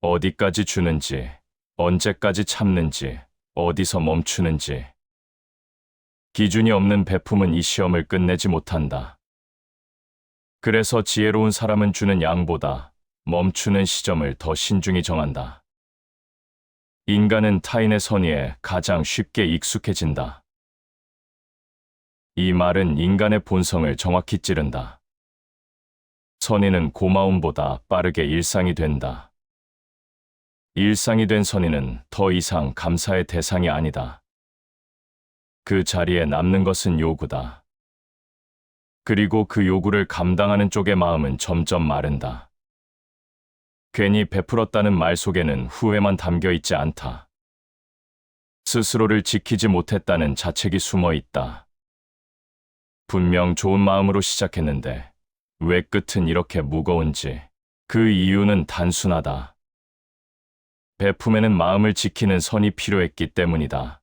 어디까지 주는지, 언제까지 참는지, 어디서 멈추는지. 기준이 없는 베품은 이 시험을 끝내지 못한다. 그래서 지혜로운 사람은 주는 양보다 멈추는 시점을 더 신중히 정한다. 인간은 타인의 선의에 가장 쉽게 익숙해진다. 이 말은 인간의 본성을 정확히 찌른다. 선의는 고마움보다 빠르게 일상이 된다. 일상이 된 선의는 더 이상 감사의 대상이 아니다. 그 자리에 남는 것은 요구다. 그리고 그 요구를 감당하는 쪽의 마음은 점점 마른다. 괜히 베풀었다는 말 속에는 후회만 담겨 있지 않다. 스스로를 지키지 못했다는 자책이 숨어 있다. 분명 좋은 마음으로 시작했는데 왜 끝은 이렇게 무거운지. 그 이유는 단순하다. 베품에는 마음을 지키는 선이 필요했기 때문이다.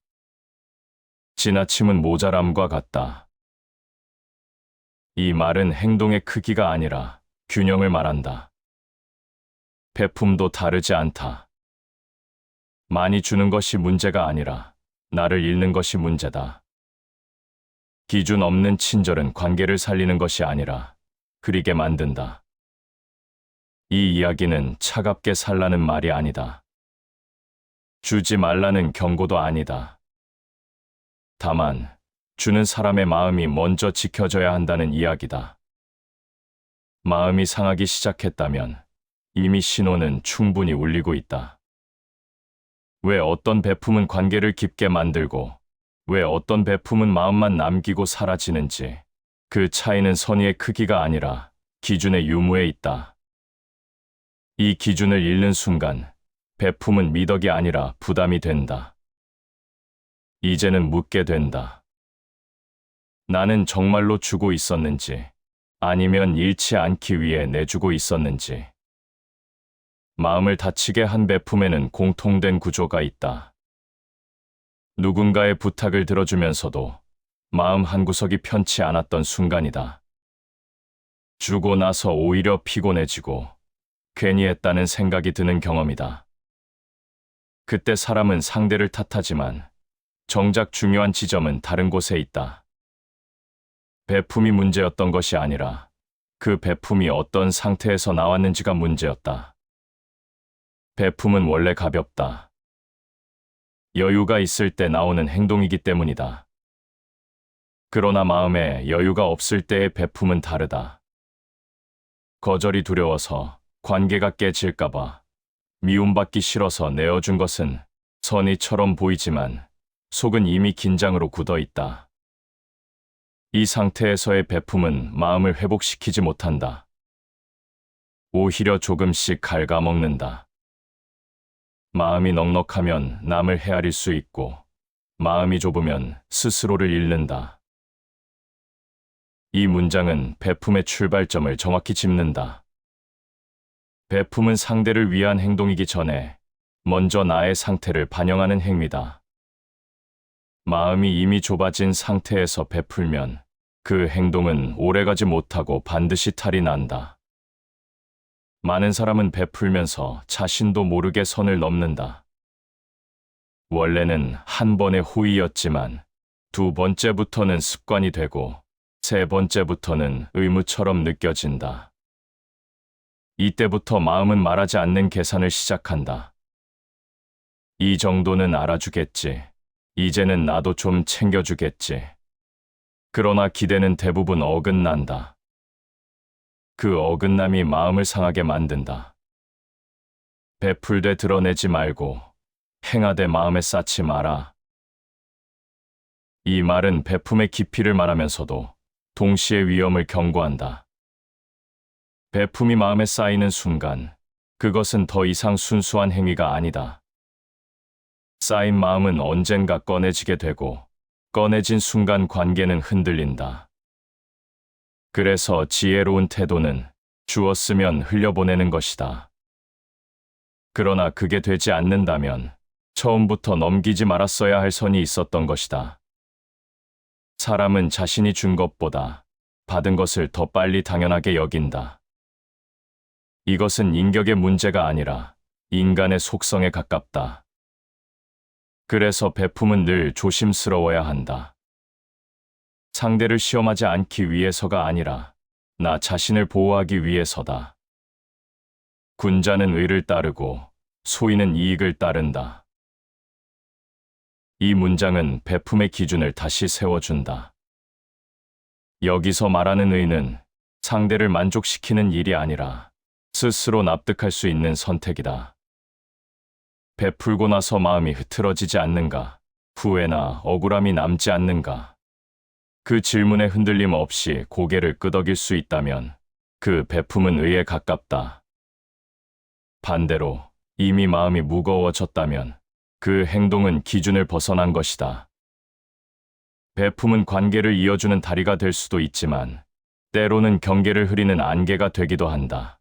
지나침은 모자람과 같다. 이 말은 행동의 크기가 아니라 균형을 말한다. 베품도 다르지 않다. 많이 주는 것이 문제가 아니라 나를 잃는 것이 문제다. 기준 없는 친절은 관계를 살리는 것이 아니라 흐리게 만든다. 이 이야기는 차갑게 살라는 말이 아니다. 주지 말라는 경고도 아니다. 다만, 주는 사람의 마음이 먼저 지켜져야 한다는 이야기다. 마음이 상하기 시작했다면 이미 신호는 충분히 울리고 있다. 왜 어떤 베품은 관계를 깊게 만들고 왜 어떤 베품은 마음만 남기고 사라지는지, 그 차이는 선의의 크기가 아니라 기준의 유무에 있다. 이 기준을 잃는 순간 베품은 미덕이 아니라 부담이 된다. 이제는 묻게 된다. 나는 정말로 주고 있었는지, 아니면 잃지 않기 위해 내주고 있었는지. 마음을 다치게 한 베품에는 공통된 구조가 있다. 누군가의 부탁을 들어주면서도 마음 한구석이 편치 않았던 순간이다. 주고 나서 오히려 피곤해지고 괜히 했다는 생각이 드는 경험이다. 그때 사람은 상대를 탓하지만 정작 중요한 지점은 다른 곳에 있다. 베품이 문제였던 것이 아니라 그 베품이 어떤 상태에서 나왔는지가 문제였다. 베품은 원래 가볍다. 여유가 있을 때 나오는 행동이기 때문이다. 그러나 마음에 여유가 없을 때의 베품은 다르다. 거절이 두려워서, 관계가 깨질까봐, 미움받기 싫어서 내어준 것은 선의처럼 보이지만 속은 이미 긴장으로 굳어 있다. 이 상태에서의 베품은 마음을 회복시키지 못한다. 오히려 조금씩 갉아먹는다. 마음이 넉넉하면 남을 헤아릴 수 있고, 마음이 좁으면 스스로를 잃는다. 이 문장은 베품의 출발점을 정확히 짚는다. 베품은 상대를 위한 행동이기 전에 먼저 나의 상태를 반영하는 행위다. 마음이 이미 좁아진 상태에서 베풀면 그 행동은 오래가지 못하고 반드시 탈이 난다. 많은 사람은 베풀면서 자신도 모르게 선을 넘는다. 원래는 한 번의 호의였지만 두 번째부터는 습관이 되고 세 번째부터는 의무처럼 느껴진다. 이때부터 마음은 말하지 않는 계산을 시작한다. 이 정도는 알아주겠지. 이제는 나도 좀 챙겨주겠지. 그러나 기대는 대부분 어긋난다. 그 어긋남이 마음을 상하게 만든다. 베풀되 드러내지 말고 행하되 마음에 쌓지 마라. 이 말은 베품의 깊이를 말하면서도 동시에 위험을 경고한다. 베품이 마음에 쌓이는 순간 그것은 더 이상 순수한 행위가 아니다. 쌓인 마음은 언젠가 꺼내지게 되고 꺼내진 순간 관계는 흔들린다. 그래서 지혜로운 태도는 주었으면 흘려보내는 것이다. 그러나 그게 되지 않는다면 처음부터 넘기지 말았어야 할 선이 있었던 것이다. 사람은 자신이 준 것보다 받은 것을 더 빨리 당연하게 여긴다. 이것은 인격의 문제가 아니라 인간의 속성에 가깝다. 그래서 베품은 늘 조심스러워야 한다. 상대를 시험하지 않기 위해서가 아니라 나 자신을 보호하기 위해서다. 군자는 의를 따르고 소인은 이익을 따른다. 이 문장은 베품의 기준을 다시 세워준다. 여기서 말하는 의는 상대를 만족시키는 일이 아니라 스스로 납득할 수 있는 선택이다. 베풀고 나서 마음이 흐트러지지 않는가, 후회나 억울함이 남지 않는가. 그 질문에 흔들림 없이 고개를 끄덕일 수 있다면 그 베품은 의에 가깝다. 반대로 이미 마음이 무거워졌다면 그 행동은 기준을 벗어난 것이다. 베품은 관계를 이어주는 다리가 될 수도 있지만 때로는 경계를 흐리는 안개가 되기도 한다.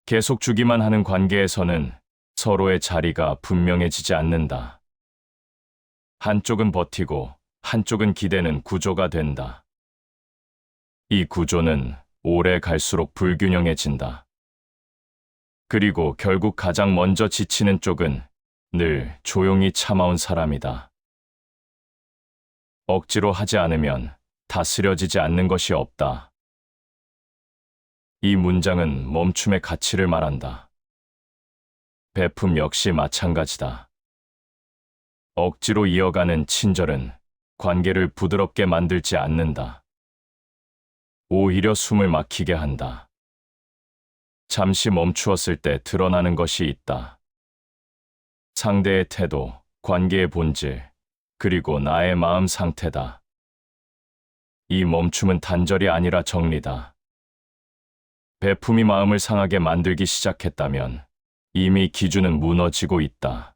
계속 주기만 하는 관계에서는 서로의 자리가 분명해지지 않는다. 한쪽은 버티고 한쪽은 기대는 구조가 된다. 이 구조는 오래 갈수록 불균형해진다. 그리고 결국 가장 먼저 지치는 쪽은 늘 조용히 참아온 사람이다. 억지로 하지 않으면 다스려지지 않는 것이 없다. 이 문장은 멈춤의 가치를 말한다. 베품 역시 마찬가지다. 억지로 이어가는 친절은 관계를 부드럽게 만들지 않는다. 오히려 숨을 막히게 한다. 잠시 멈추었을 때 드러나는 것이 있다. 상대의 태도, 관계의 본질, 그리고 나의 마음 상태다. 이 멈춤은 단절이 아니라 정리다. 베품이 마음을 상하게 만들기 시작했다면 이미 기준은 무너지고 있다.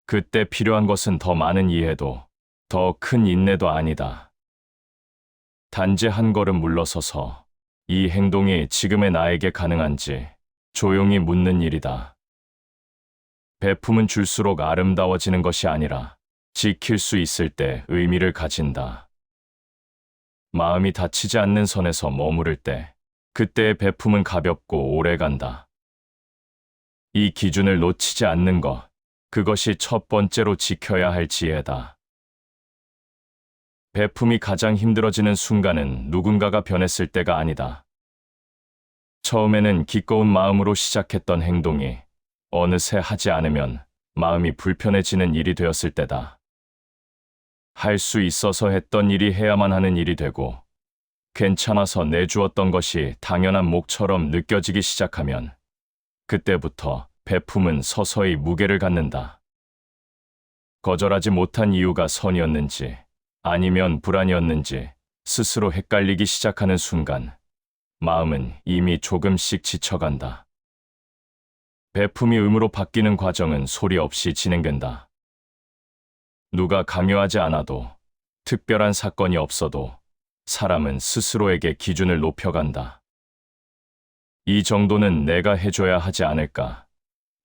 그때 필요한 것은 더 많은 이해도, 더 큰 인내도 아니다. 단지 한 걸음 물러서서 이 행동이 지금의 나에게 가능한지 조용히 묻는 일이다. 베품은 줄수록 아름다워지는 것이 아니라 지킬 수 있을 때 의미를 가진다. 마음이 다치지 않는 선에서 머무를 때, 그때의 베품은 가볍고 오래간다. 이 기준을 놓치지 않는 것, 그것이 첫 번째로 지켜야 할 지혜다. 베품이 가장 힘들어지는 순간은 누군가가 변했을 때가 아니다. 처음에는 기꺼운 마음으로 시작했던 행동이 어느새 하지 않으면 마음이 불편해지는 일이 되었을 때다. 할 수 있어서 했던 일이 해야만 하는 일이 되고, 괜찮아서 내주었던 것이 당연한 몫처럼 느껴지기 시작하면 그때부터 베품은 서서히 무게를 갖는다. 거절하지 못한 이유가 선이었는지 아니면 불안이었는지 스스로 헷갈리기 시작하는 순간 마음은 이미 조금씩 지쳐간다. 베품이 의무로 바뀌는 과정은 소리 없이 진행된다. 누가 강요하지 않아도, 특별한 사건이 없어도 사람은 스스로에게 기준을 높여간다. 이 정도는 내가 해줘야 하지 않을까?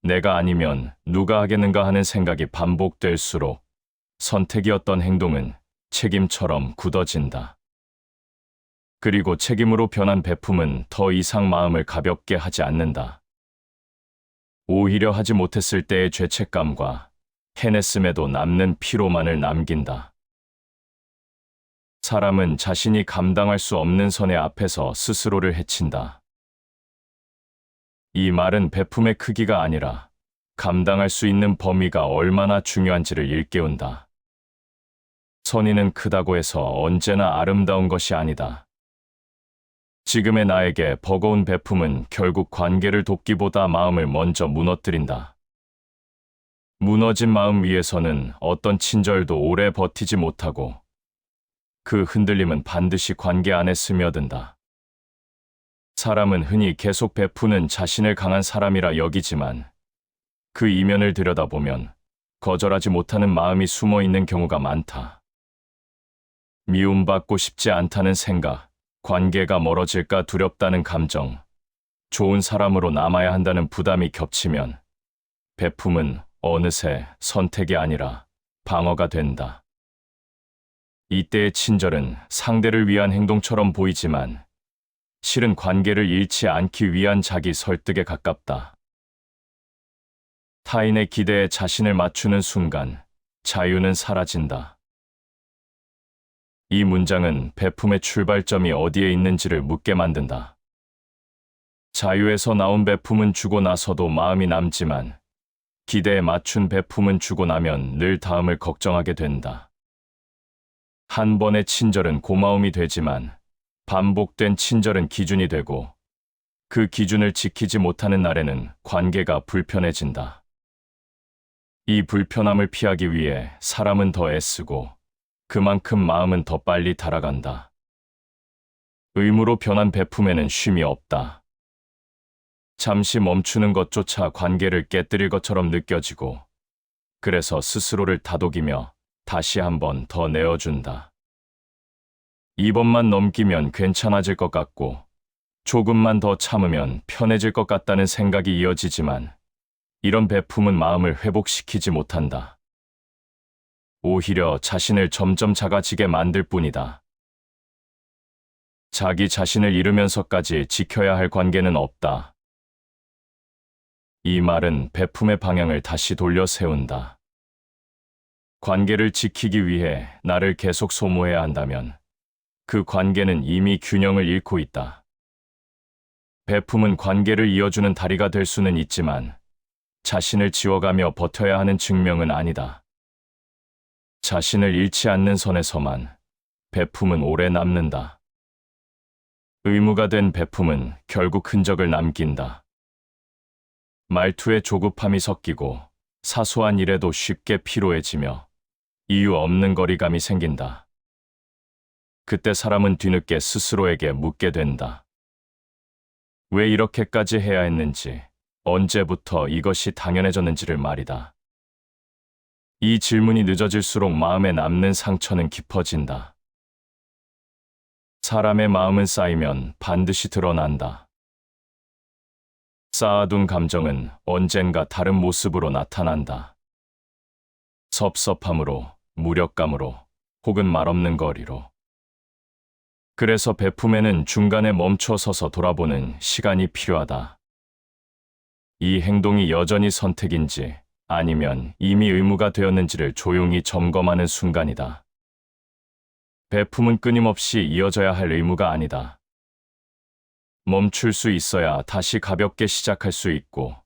내가 아니면 누가 하겠는가 하는 생각이 반복될수록 선택이었던 행동은 책임처럼 굳어진다. 그리고 책임으로 변한 베품은 더 이상 마음을 가볍게 하지 않는다. 오히려 하지 못했을 때의 죄책감과 해냈음에도 남는 피로만을 남긴다. 사람은 자신이 감당할 수 없는 선의 앞에서 스스로를 해친다. 이 말은 베품의 크기가 아니라 감당할 수 있는 범위가 얼마나 중요한지를 일깨운다. 선의는 크다고 해서 언제나 아름다운 것이 아니다. 지금의 나에게 버거운 베품은 결국 관계를 돕기보다 마음을 먼저 무너뜨린다. 무너진 마음 위에서는 어떤 친절도 오래 버티지 못하고 그 흔들림은 반드시 관계 안에 스며든다. 사람은 흔히 계속 베푸는 자신을 강한 사람이라 여기지만 그 이면을 들여다보면 거절하지 못하는 마음이 숨어 있는 경우가 많다. 미움받고 싶지 않다는 생각, 관계가 멀어질까 두렵다는 감정, 좋은 사람으로 남아야 한다는 부담이 겹치면 베품은 어느새 선택이 아니라 방어가 된다. 이때의 친절은 상대를 위한 행동처럼 보이지만 실은 관계를 잃지 않기 위한 자기 설득에 가깝다. 타인의 기대에 자신을 맞추는 순간 자유는 사라진다. 이 문장은 베품의 출발점이 어디에 있는지를 묻게 만든다. 자유에서 나온 베품은 주고 나서도 마음이 남지만 기대에 맞춘 베품은 주고 나면 늘 다음을 걱정하게 된다. 한 번의 친절은 고마움이 되지만 반복된 친절은 기준이 되고 그 기준을 지키지 못하는 날에는 관계가 불편해진다. 이 불편함을 피하기 위해 사람은 더 애쓰고 그만큼 마음은 더 빨리 달아간다. 의무로 변한 베품에는 쉼이 없다. 잠시 멈추는 것조차 관계를 깨뜨릴 것처럼 느껴지고 그래서 스스로를 다독이며 다시 한 번 더 내어준다. 이번만 넘기면 괜찮아질 것 같고 조금만 더 참으면 편해질 것 같다는 생각이 이어지지만 이런 베품은 마음을 회복시키지 못한다. 오히려 자신을 점점 작아지게 만들 뿐이다. 자기 자신을 잃으면서까지 지켜야 할 관계는 없다. 이 말은 베품의 방향을 다시 돌려 세운다. 관계를 지키기 위해 나를 계속 소모해야 한다면 그 관계는 이미 균형을 잃고 있다. 베품은 관계를 이어주는 다리가 될 수는 있지만 자신을 지워가며 버텨야 하는 증명은 아니다. 자신을 잃지 않는 선에서만 베품은 오래 남는다. 의무가 된 베품은 결국 흔적을 남긴다. 말투에 조급함이 섞이고 사소한 일에도 쉽게 피로해지며 이유 없는 거리감이 생긴다. 그때 사람은 뒤늦게 스스로에게 묻게 된다. 왜 이렇게까지 해야 했는지, 언제부터 이것이 당연해졌는지를 말이다. 이 질문이 늦어질수록 마음에 남는 상처는 깊어진다. 사람의 마음은 쌓이면 반드시 드러난다. 쌓아둔 감정은 언젠가 다른 모습으로 나타난다. 섭섭함으로, 무력감으로, 혹은 말없는 거리로. 그래서 베품에는 중간에 멈춰 서서 돌아보는 시간이 필요하다. 이 행동이 여전히 선택인지 아니면 이미 의무가 되었는지를 조용히 점검하는 순간이다. 베품은 끊임없이 이어져야 할 의무가 아니다. 멈출 수 있어야 다시 가볍게 시작할 수 있고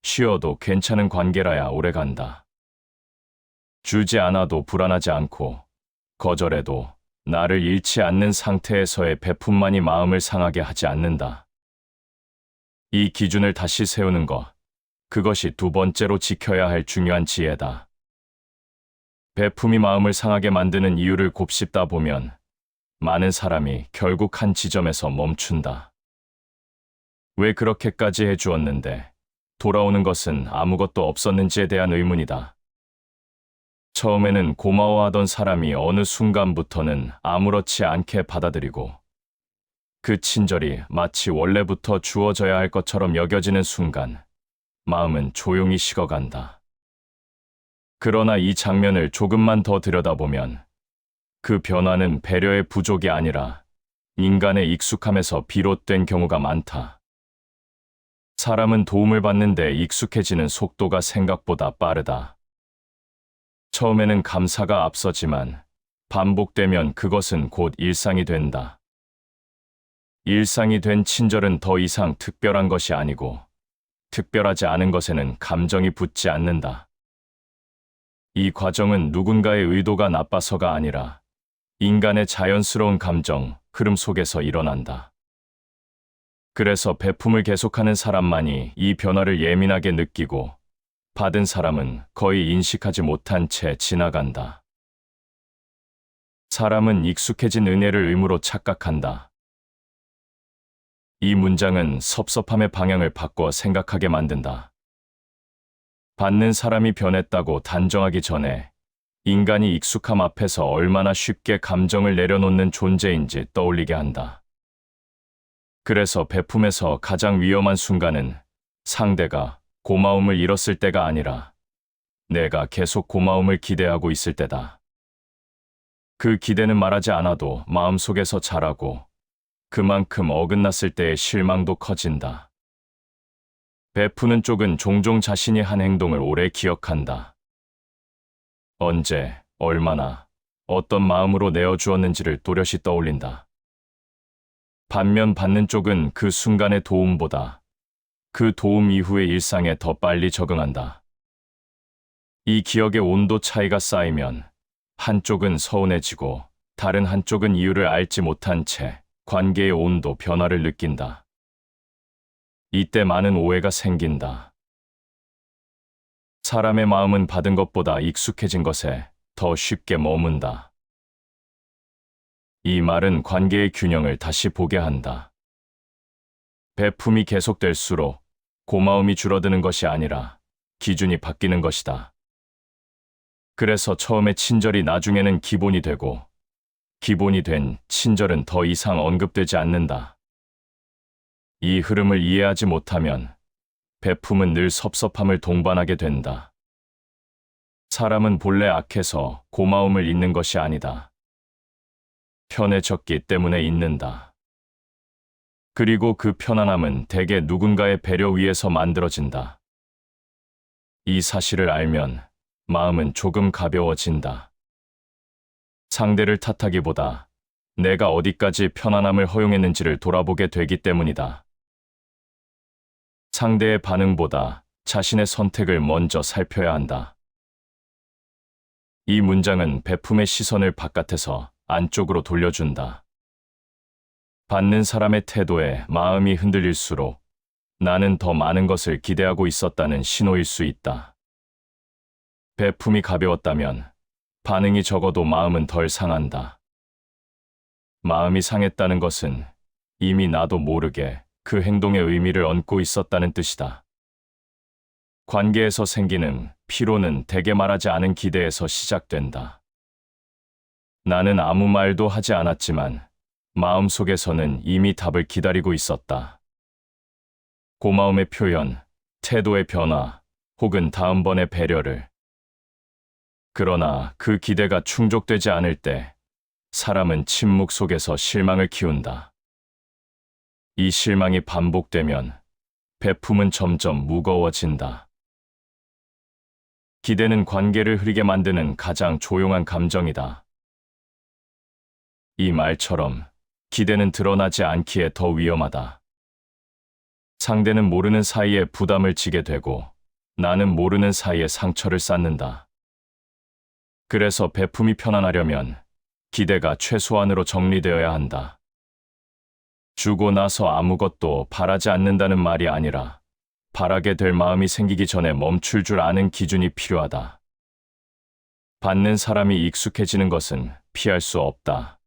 쉬어도 괜찮은 관계라야 오래간다. 주지 않아도 불안하지 않고 거절해도 나를 잃지 않는 상태에서의 베품만이 마음을 상하게 하지 않는다. 이 기준을 다시 세우는 것, 그것이 두 번째로 지켜야 할 중요한 지혜다. 베품이 마음을 상하게 만드는 이유를 곱씹다 보면 많은 사람이 결국 한 지점에서 멈춘다. 왜 그렇게까지 해주었는데 돌아오는 것은 아무것도 없었는지에 대한 의문이다. 처음에는 고마워하던 사람이 어느 순간부터는 아무렇지 않게 받아들이고 그 친절이 마치 원래부터 주어져야 할 것처럼 여겨지는 순간 마음은 조용히 식어간다. 그러나 이 장면을 조금만 더 들여다보면 그 변화는 배려의 부족이 아니라 인간의 익숙함에서 비롯된 경우가 많다. 사람은 도움을 받는데 익숙해지는 속도가 생각보다 빠르다. 처음에는 감사가 앞서지만 반복되면 그것은 곧 일상이 된다. 일상이 된 친절은 더 이상 특별한 것이 아니고 특별하지 않은 것에는 감정이 붙지 않는다. 이 과정은 누군가의 의도가 나빠서가 아니라 인간의 자연스러운 감정, 흐름 속에서 일어난다. 그래서 베품을 계속하는 사람만이 이 변화를 예민하게 느끼고 받은 사람은 거의 인식하지 못한 채 지나간다. 사람은 익숙해진 은혜를 의무로 착각한다. 이 문장은 섭섭함의 방향을 바꿔 생각하게 만든다. 받는 사람이 변했다고 단정하기 전에 인간이 익숙함 앞에서 얼마나 쉽게 감정을 내려놓는 존재인지 떠올리게 한다. 그래서 베품에서 가장 위험한 순간은 상대가 고마움을 잃었을 때가 아니라 내가 계속 고마움을 기대하고 있을 때다. 그 기대는 말하지 않아도 마음속에서 자라고 그만큼 어긋났을 때의 실망도 커진다. 베푸는 쪽은 종종 자신이 한 행동을 오래 기억한다. 언제, 얼마나, 어떤 마음으로 내어주었는지를 또렷이 떠올린다. 반면 받는 쪽은 그 순간의 도움보다 그 도움 이후의 일상에 더 빨리 적응한다. 이 기억의 온도 차이가 쌓이면 한쪽은 서운해지고 다른 한쪽은 이유를 알지 못한 채 관계의 온도 변화를 느낀다. 이때 많은 오해가 생긴다. 사람의 마음은 받은 것보다 익숙해진 것에 더 쉽게 머문다. 이 말은 관계의 균형을 다시 보게 한다. 베품이 계속될수록 고마움이 줄어드는 것이 아니라 기준이 바뀌는 것이다. 그래서 처음에 친절이 나중에는 기본이 되고 기본이 된 친절은 더 이상 언급되지 않는다. 이 흐름을 이해하지 못하면 베품은 늘 섭섭함을 동반하게 된다. 사람은 본래 악해서 고마움을 잊는 것이 아니다. 편해졌기 때문에 잊는다. 그리고 그 편안함은 대개 누군가의 배려 위에서 만들어진다. 이 사실을 알면 마음은 조금 가벼워진다. 상대를 탓하기보다 내가 어디까지 편안함을 허용했는지를 돌아보게 되기 때문이다. 상대의 반응보다 자신의 선택을 먼저 살펴야 한다. 이 문장은 베품의 시선을 바깥에서 안쪽으로 돌려준다. 받는 사람의 태도에 마음이 흔들릴수록 나는 더 많은 것을 기대하고 있었다는 신호일 수 있다. 베품이 가벼웠다면 반응이 적어도 마음은 덜 상한다. 마음이 상했다는 것은 이미 나도 모르게 그 행동의 의미를 얹고 있었다는 뜻이다. 관계에서 생기는 피로는 대개 말하지 않은 기대에서 시작된다. 나는 아무 말도 하지 않았지만 마음속에서는 이미 답을 기다리고 있었다. 고마움의 표현, 태도의 변화, 혹은 다음번의 배려를. 그러나 그 기대가 충족되지 않을 때 사람은 침묵 속에서 실망을 키운다. 이 실망이 반복되면 베품은 점점 무거워진다. 기대는 관계를 흐리게 만드는 가장 조용한 감정이다. 이 말처럼 기대는 드러나지 않기에 더 위험하다. 상대는 모르는 사이에 부담을 지게 되고 나는 모르는 사이에 상처를 쌓는다. 그래서 베품이 편안하려면 기대가 최소한으로 정리되어야 한다. 주고 나서 아무것도 바라지 않는다는 말이 아니라 바라게 될 마음이 생기기 전에 멈출 줄 아는 기준이 필요하다. 받는 사람이 익숙해지는 것은 피할 수 없다.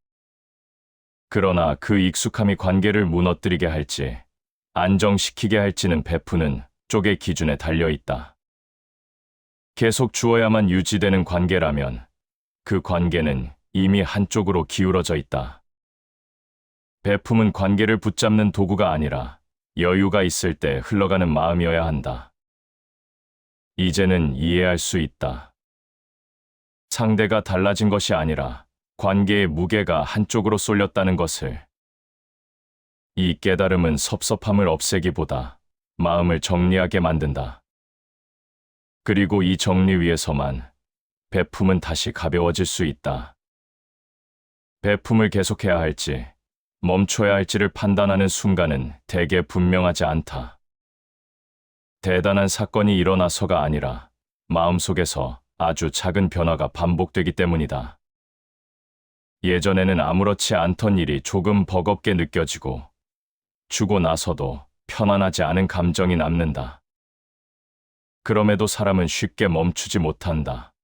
그러나 그 익숙함이 관계를 무너뜨리게 할지 안정시키게 할지는 베푸는 쪽의 기준에 달려 있다. 계속 주어야만 유지되는 관계라면 그 관계는 이미 한쪽으로 기울어져 있다. 베품은 관계를 붙잡는 도구가 아니라 여유가 있을 때 흘러가는 마음이어야 한다. 이제는 이해할 수 있다. 상대가 달라진 것이 아니라 관계의 무게가 한쪽으로 쏠렸다는 것을. 이 깨달음은 섭섭함을 없애기보다 마음을 정리하게 만든다. 그리고 이 정리 위에서만 베품은 다시 가벼워질 수 있다. 베품을 계속해야 할지 멈춰야 할지를 판단하는 순간은 대개 분명하지 않다. 대단한 사건이 일어나서가 아니라 마음속에서 아주 작은 변화가 반복되기 때문이다. 예전에는 아무렇지 않던 일이 조금 버겁게 느껴지고 주고 나서도 편안하지 않은 감정이 남는다. 그럼에도 사람은 쉽게 멈추지 못한다.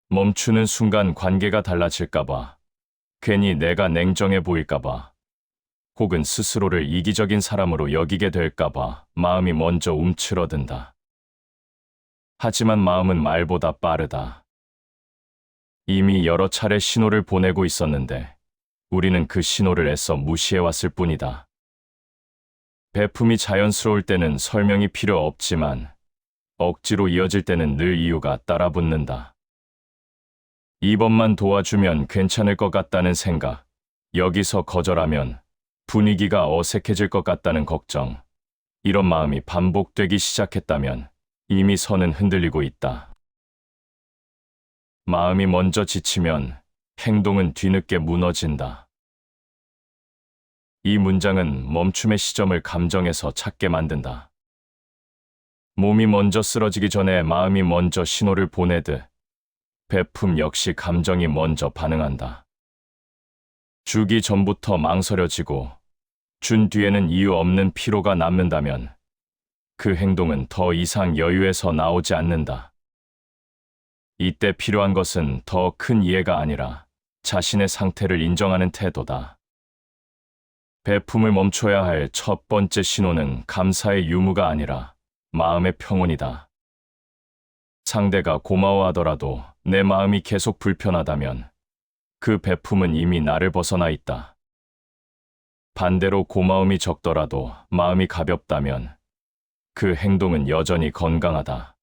멈추는 순간 관계가 달라질까봐, 괜히 내가 냉정해 보일까봐, 혹은 스스로를 이기적인 사람으로 여기게 될까봐 마음이 먼저 움츠러든다. 하지만 마음은 말보다 빠르다. 이미 여러 차례 신호를 보내고 있었는데 우리는 그 신호를 애써 무시해왔을 뿐이다. 베품이 자연스러울 때는 설명이 필요 없지만 억지로 이어질 때는 늘 이유가 따라붙는다. 이번만 도와주면 괜찮을 것 같다는 생각, 여기서 거절하면 분위기가 어색해질 것 같다는 걱정. 이런 마음이 반복되기 시작했다면 이미 선은 흔들리고 있다. 마음이 먼저 지치면 행동은 뒤늦게 무너진다. 이 문장은 멈춤의 시점을 감정에서 찾게 만든다. 몸이 먼저 쓰러지기 전에 마음이 먼저 신호를 보내듯 베품 역시 감정이 먼저 반응한다. 주기 전부터 망설여지고 준 뒤에는 이유 없는 피로가 남는다면 그 행동은 더 이상 여유에서 나오지 않는다. 이때 필요한 것은 더 큰 이해가 아니라 자신의 상태를 인정하는 태도다. 베품을 멈춰야 할 첫 번째 신호는 감사의 유무가 아니라 마음의 평온이다. 상대가 고마워하더라도 내 마음이 계속 불편하다면 그 베품은 이미 나를 벗어나 있다. 반대로 고마움이 적더라도 마음이 가볍다면 그 행동은 여전히 건강하다.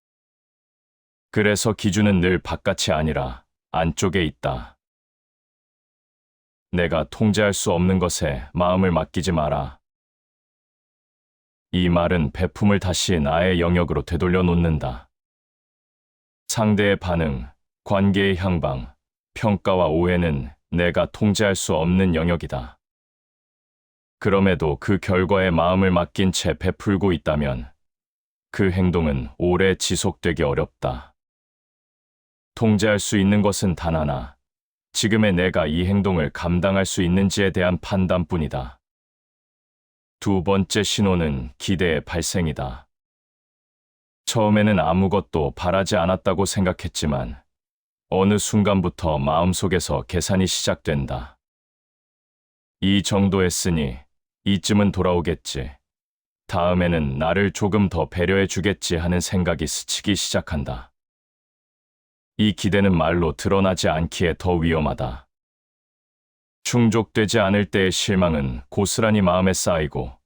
그래서 기준은 늘 바깥이 아니라 안쪽에 있다. 내가 통제할 수 없는 것에 마음을 맡기지 마라. 이 말은 베품을 다시 나의 영역으로 되돌려 놓는다. 상대의 반응, 관계의 향방, 평가와 오해는 내가 통제할 수 없는 영역이다. 그럼에도 그 결과에 마음을 맡긴 채 베풀고 있다면 그 행동은 오래 지속되기 어렵다. 통제할 수 있는 것은 단 하나, 지금의 내가 이 행동을 감당할 수 있는지에 대한 판단뿐이다. 두 번째 신호는 기대의 발생이다. 처음에는 아무것도 바라지 않았다고 생각했지만 어느 순간부터 마음속에서 계산이 시작된다. 이 정도 했으니 이쯤은 돌아오겠지. 다음에는 나를 조금 더 배려해 주겠지 하는 생각이 스치기 시작한다. 이 기대는 말로 드러나지 않기에 더 위험하다. 충족되지 않을 때의 실망은 고스란히 마음에 쌓이고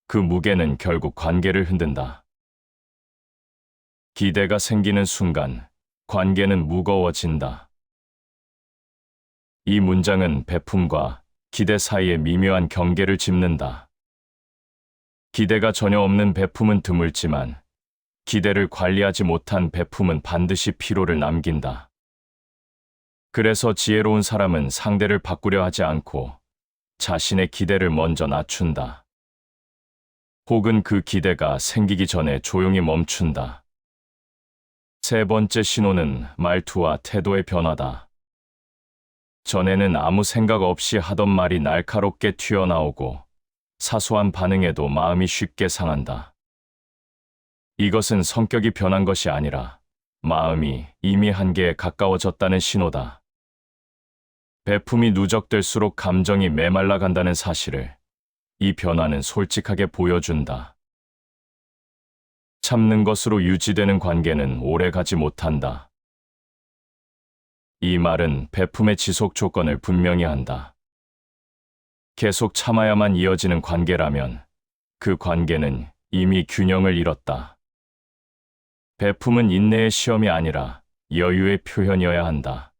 그 무게는 결국 관계를 흔든다. 기대가 생기는 순간 관계는 무거워진다. 이 문장은 베품과 기대 사이의 미묘한 경계를 짚는다. 기대가 전혀 없는 베품은 드물지만 기대를 관리하지 못한 베품은 반드시 피로를 남긴다. 그래서 지혜로운 사람은 상대를 바꾸려 하지 않고 자신의 기대를 먼저 낮춘다. 혹은 그 기대가 생기기 전에 조용히 멈춘다. 세 번째 신호는 말투와 태도의 변화다. 전에는 아무 생각 없이 하던 말이 날카롭게 튀어나오고 사소한 반응에도 마음이 쉽게 상한다. 이것은 성격이 변한 것이 아니라 마음이 이미 한계에 가까워졌다는 신호다. 베품이 누적될수록 감정이 메말라 간다는 사실을 이 변화는 솔직하게 보여준다. 참는 것으로 유지되는 관계는 오래 가지 못한다. 이 말은 베품의 지속 조건을 분명히 한다. 계속 참아야만 이어지는 관계라면 그 관계는 이미 균형을 잃었다. 베품은 인내의 시험이 아니라 여유의 표현이어야 한다.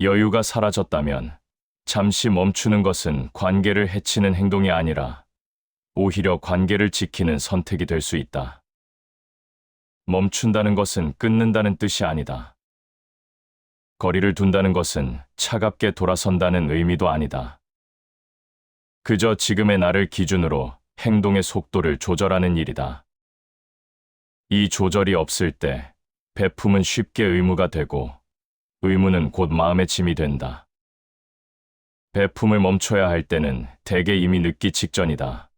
여유가 사라졌다면 잠시 멈추는 것은 관계를 해치는 행동이 아니라 오히려 관계를 지키는 선택이 될 수 있다. 멈춘다는 것은 끊는다는 뜻이 아니다. 거리를 둔다는 것은 차갑게 돌아선다는 의미도 아니다. 그저 지금의 나를 기준으로 행동의 속도를 조절하는 일이다. 이 조절이 없을 때 베품은 쉽게 의무가 되고 의무는 곧 마음의 짐이 된다. 베품을 멈춰야 할 때는 대개 이미 늦기 직전이다.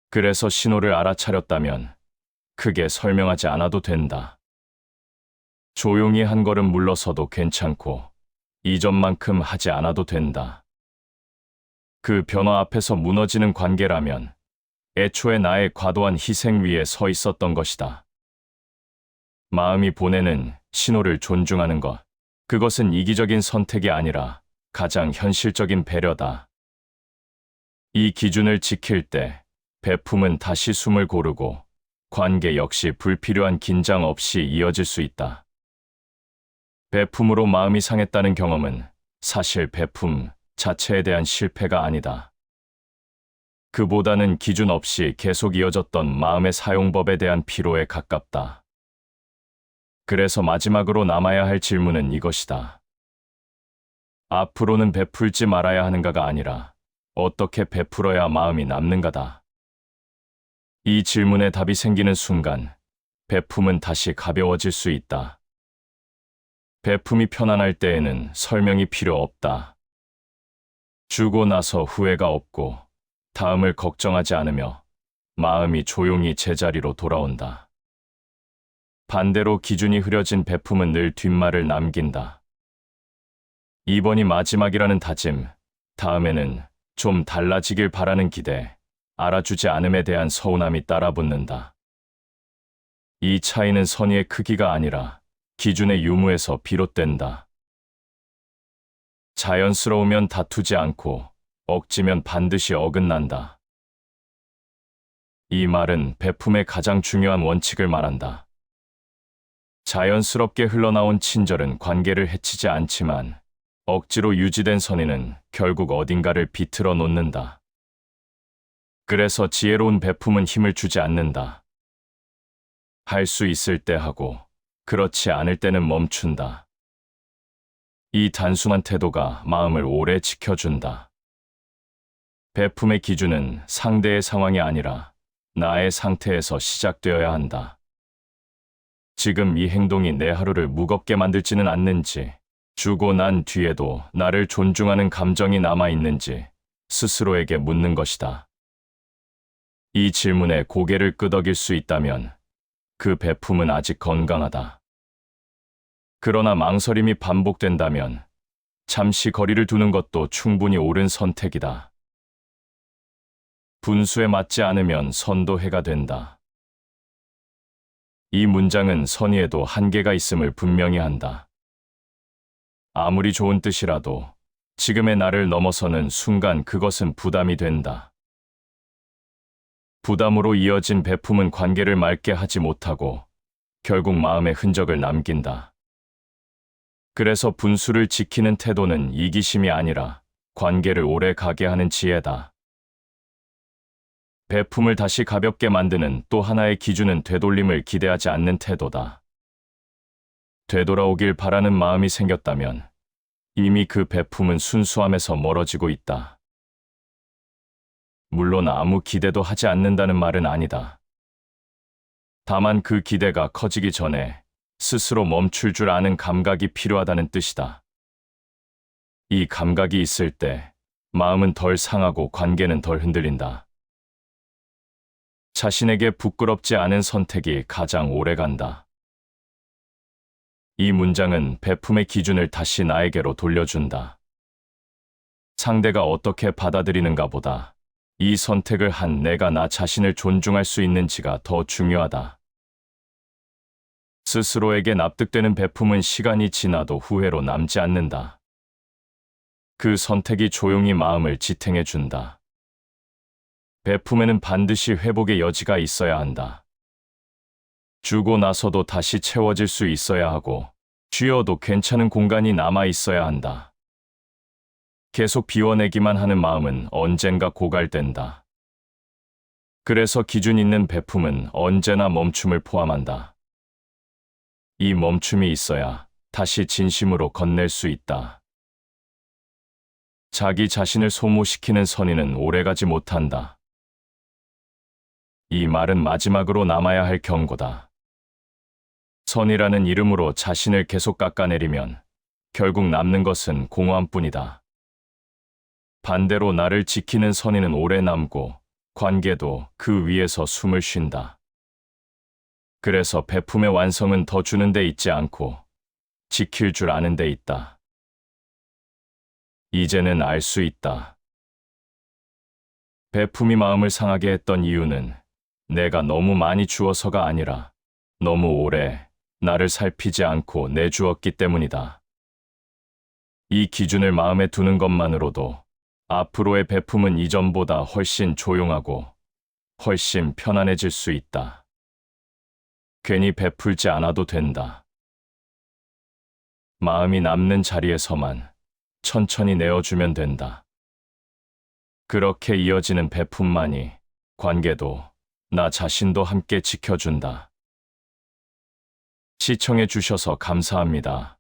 그래서 신호를 알아차렸다면 크게 설명하지 않아도 된다. 조용히 한 걸음 물러서도 괜찮고 이전만큼 하지 않아도 된다. 그 변화 앞에서 무너지는 관계라면 애초에 나의 과도한 희생 위에 서 있었던 것이다. 마음이 보내는 신호를 존중하는 것, 그것은 이기적인 선택이 아니라 가장 현실적인 배려다. 이 기준을 지킬 때 베품은 다시 숨을 고르고 관계 역시 불필요한 긴장 없이 이어질 수 있다. 베품으로 마음이 상했다는 경험은 사실 베품 자체에 대한 실패가 아니다. 그보다는 기준 없이 계속 이어졌던 마음의 사용법에 대한 피로에 가깝다. 그래서 마지막으로 남아야 할 질문은 이것이다. 앞으로는 베풀지 말아야 하는가가 아니라 어떻게 베풀어야 마음이 남는가다. 이 질문에 답이 생기는 순간 베품은 다시 가벼워질 수 있다. 베품이 편안할 때에는 설명이 필요 없다. 주고 나서 후회가 없고 다음을 걱정하지 않으며 마음이 조용히 제자리로 돌아온다. 반대로 기준이 흐려진 베품은 늘 뒷말을 남긴다. 이번이 마지막이라는 다짐, 다음에는 좀 달라지길 바라는 기대, 알아주지 않음에 대한 서운함이 따라붙는다. 이 차이는 선의의 크기가 아니라 기준의 유무에서 비롯된다. 자연스러우면 다투지 않고 억지면 반드시 어긋난다. 이 말은 베품의 가장 중요한 원칙을 말한다. 자연스럽게 흘러나온 친절은 관계를 해치지 않지만 억지로 유지된 선의는 결국 어딘가를 비틀어 놓는다. 그래서 지혜로운 베품은 힘을 주지 않는다. 할 수 있을 때 하고 그렇지 않을 때는 멈춘다. 이 단순한 태도가 마음을 오래 지켜준다. 베품의 기준은 상대의 상황이 아니라 나의 상태에서 시작되어야 한다. 지금 이 행동이 내 하루를 무겁게 만들지는 않는지, 주고 난 뒤에도 나를 존중하는 감정이 남아있는지 스스로에게 묻는 것이다. 이 질문에 고개를 끄덕일 수 있다면 그 베품은 아직 건강하다. 그러나 망설임이 반복된다면 잠시 거리를 두는 것도 충분히 옳은 선택이다. 분수에 맞지 않으면 선도 해가 된다. 이 문장은 선의에도 한계가 있음을 분명히 한다. 아무리 좋은 뜻이라도 지금의 나를 넘어서는 순간 그것은 부담이 된다. 부담으로 이어진 베품은 관계를 맑게 하지 못하고 결국 마음의 흔적을 남긴다. 그래서 분수를 지키는 태도는 이기심이 아니라 관계를 오래 가게 하는 지혜다. 베품을 다시 가볍게 만드는 또 하나의 기준은 되돌림을 기대하지 않는 태도다. 되돌아오길 바라는 마음이 생겼다면 이미 그 베품은 순수함에서 멀어지고 있다. 물론 아무 기대도 하지 않는다는 말은 아니다. 다만 그 기대가 커지기 전에 스스로 멈출 줄 아는 감각이 필요하다는 뜻이다. 이 감각이 있을 때 마음은 덜 상하고 관계는 덜 흔들린다. 자신에게 부끄럽지 않은 선택이 가장 오래 간다. 이 문장은 베품의 기준을 다시 나에게로 돌려준다. 상대가 어떻게 받아들이는가 보다 이 선택을 한 내가 나 자신을 존중할 수 있는지가 더 중요하다. 스스로에게 납득되는 베품은 시간이 지나도 후회로 남지 않는다. 그 선택이 조용히 마음을 지탱해준다. 베품에는 반드시 회복의 여지가 있어야 한다. 주고 나서도 다시 채워질 수 있어야 하고 쉬어도 괜찮은 공간이 남아 있어야 한다. 계속 비워내기만 하는 마음은 언젠가 고갈된다. 그래서 기준 있는 베품은 언제나 멈춤을 포함한다. 이 멈춤이 있어야 다시 진심으로 건넬 수 있다. 자기 자신을 소모시키는 선의는 오래가지 못한다. 이 말은 마지막으로 남아야 할 경고다. 선이라는 이름으로 자신을 계속 깎아내리면 결국 남는 것은 공허함뿐이다. 반대로 나를 지키는 선의는 오래 남고 관계도 그 위에서 숨을 쉰다. 그래서 베품의 완성은 더 주는 데 있지 않고 지킬 줄 아는 데 있다. 이제는 알 수 있다. 베품이 마음을 상하게 했던 이유는 내가 너무 많이 주어서가 아니라 너무 오래 나를 살피지 않고 내주었기 때문이다. 이 기준을 마음에 두는 것만으로도 앞으로의 베품은 이전보다 훨씬 조용하고 훨씬 편안해질 수 있다. 괜히 베풀지 않아도 된다. 마음이 남는 자리에서만 천천히 내어주면 된다. 그렇게 이어지는 배품만이 관계도 나 자신도 함께 지켜준다. 시청해 주셔서 감사합니다.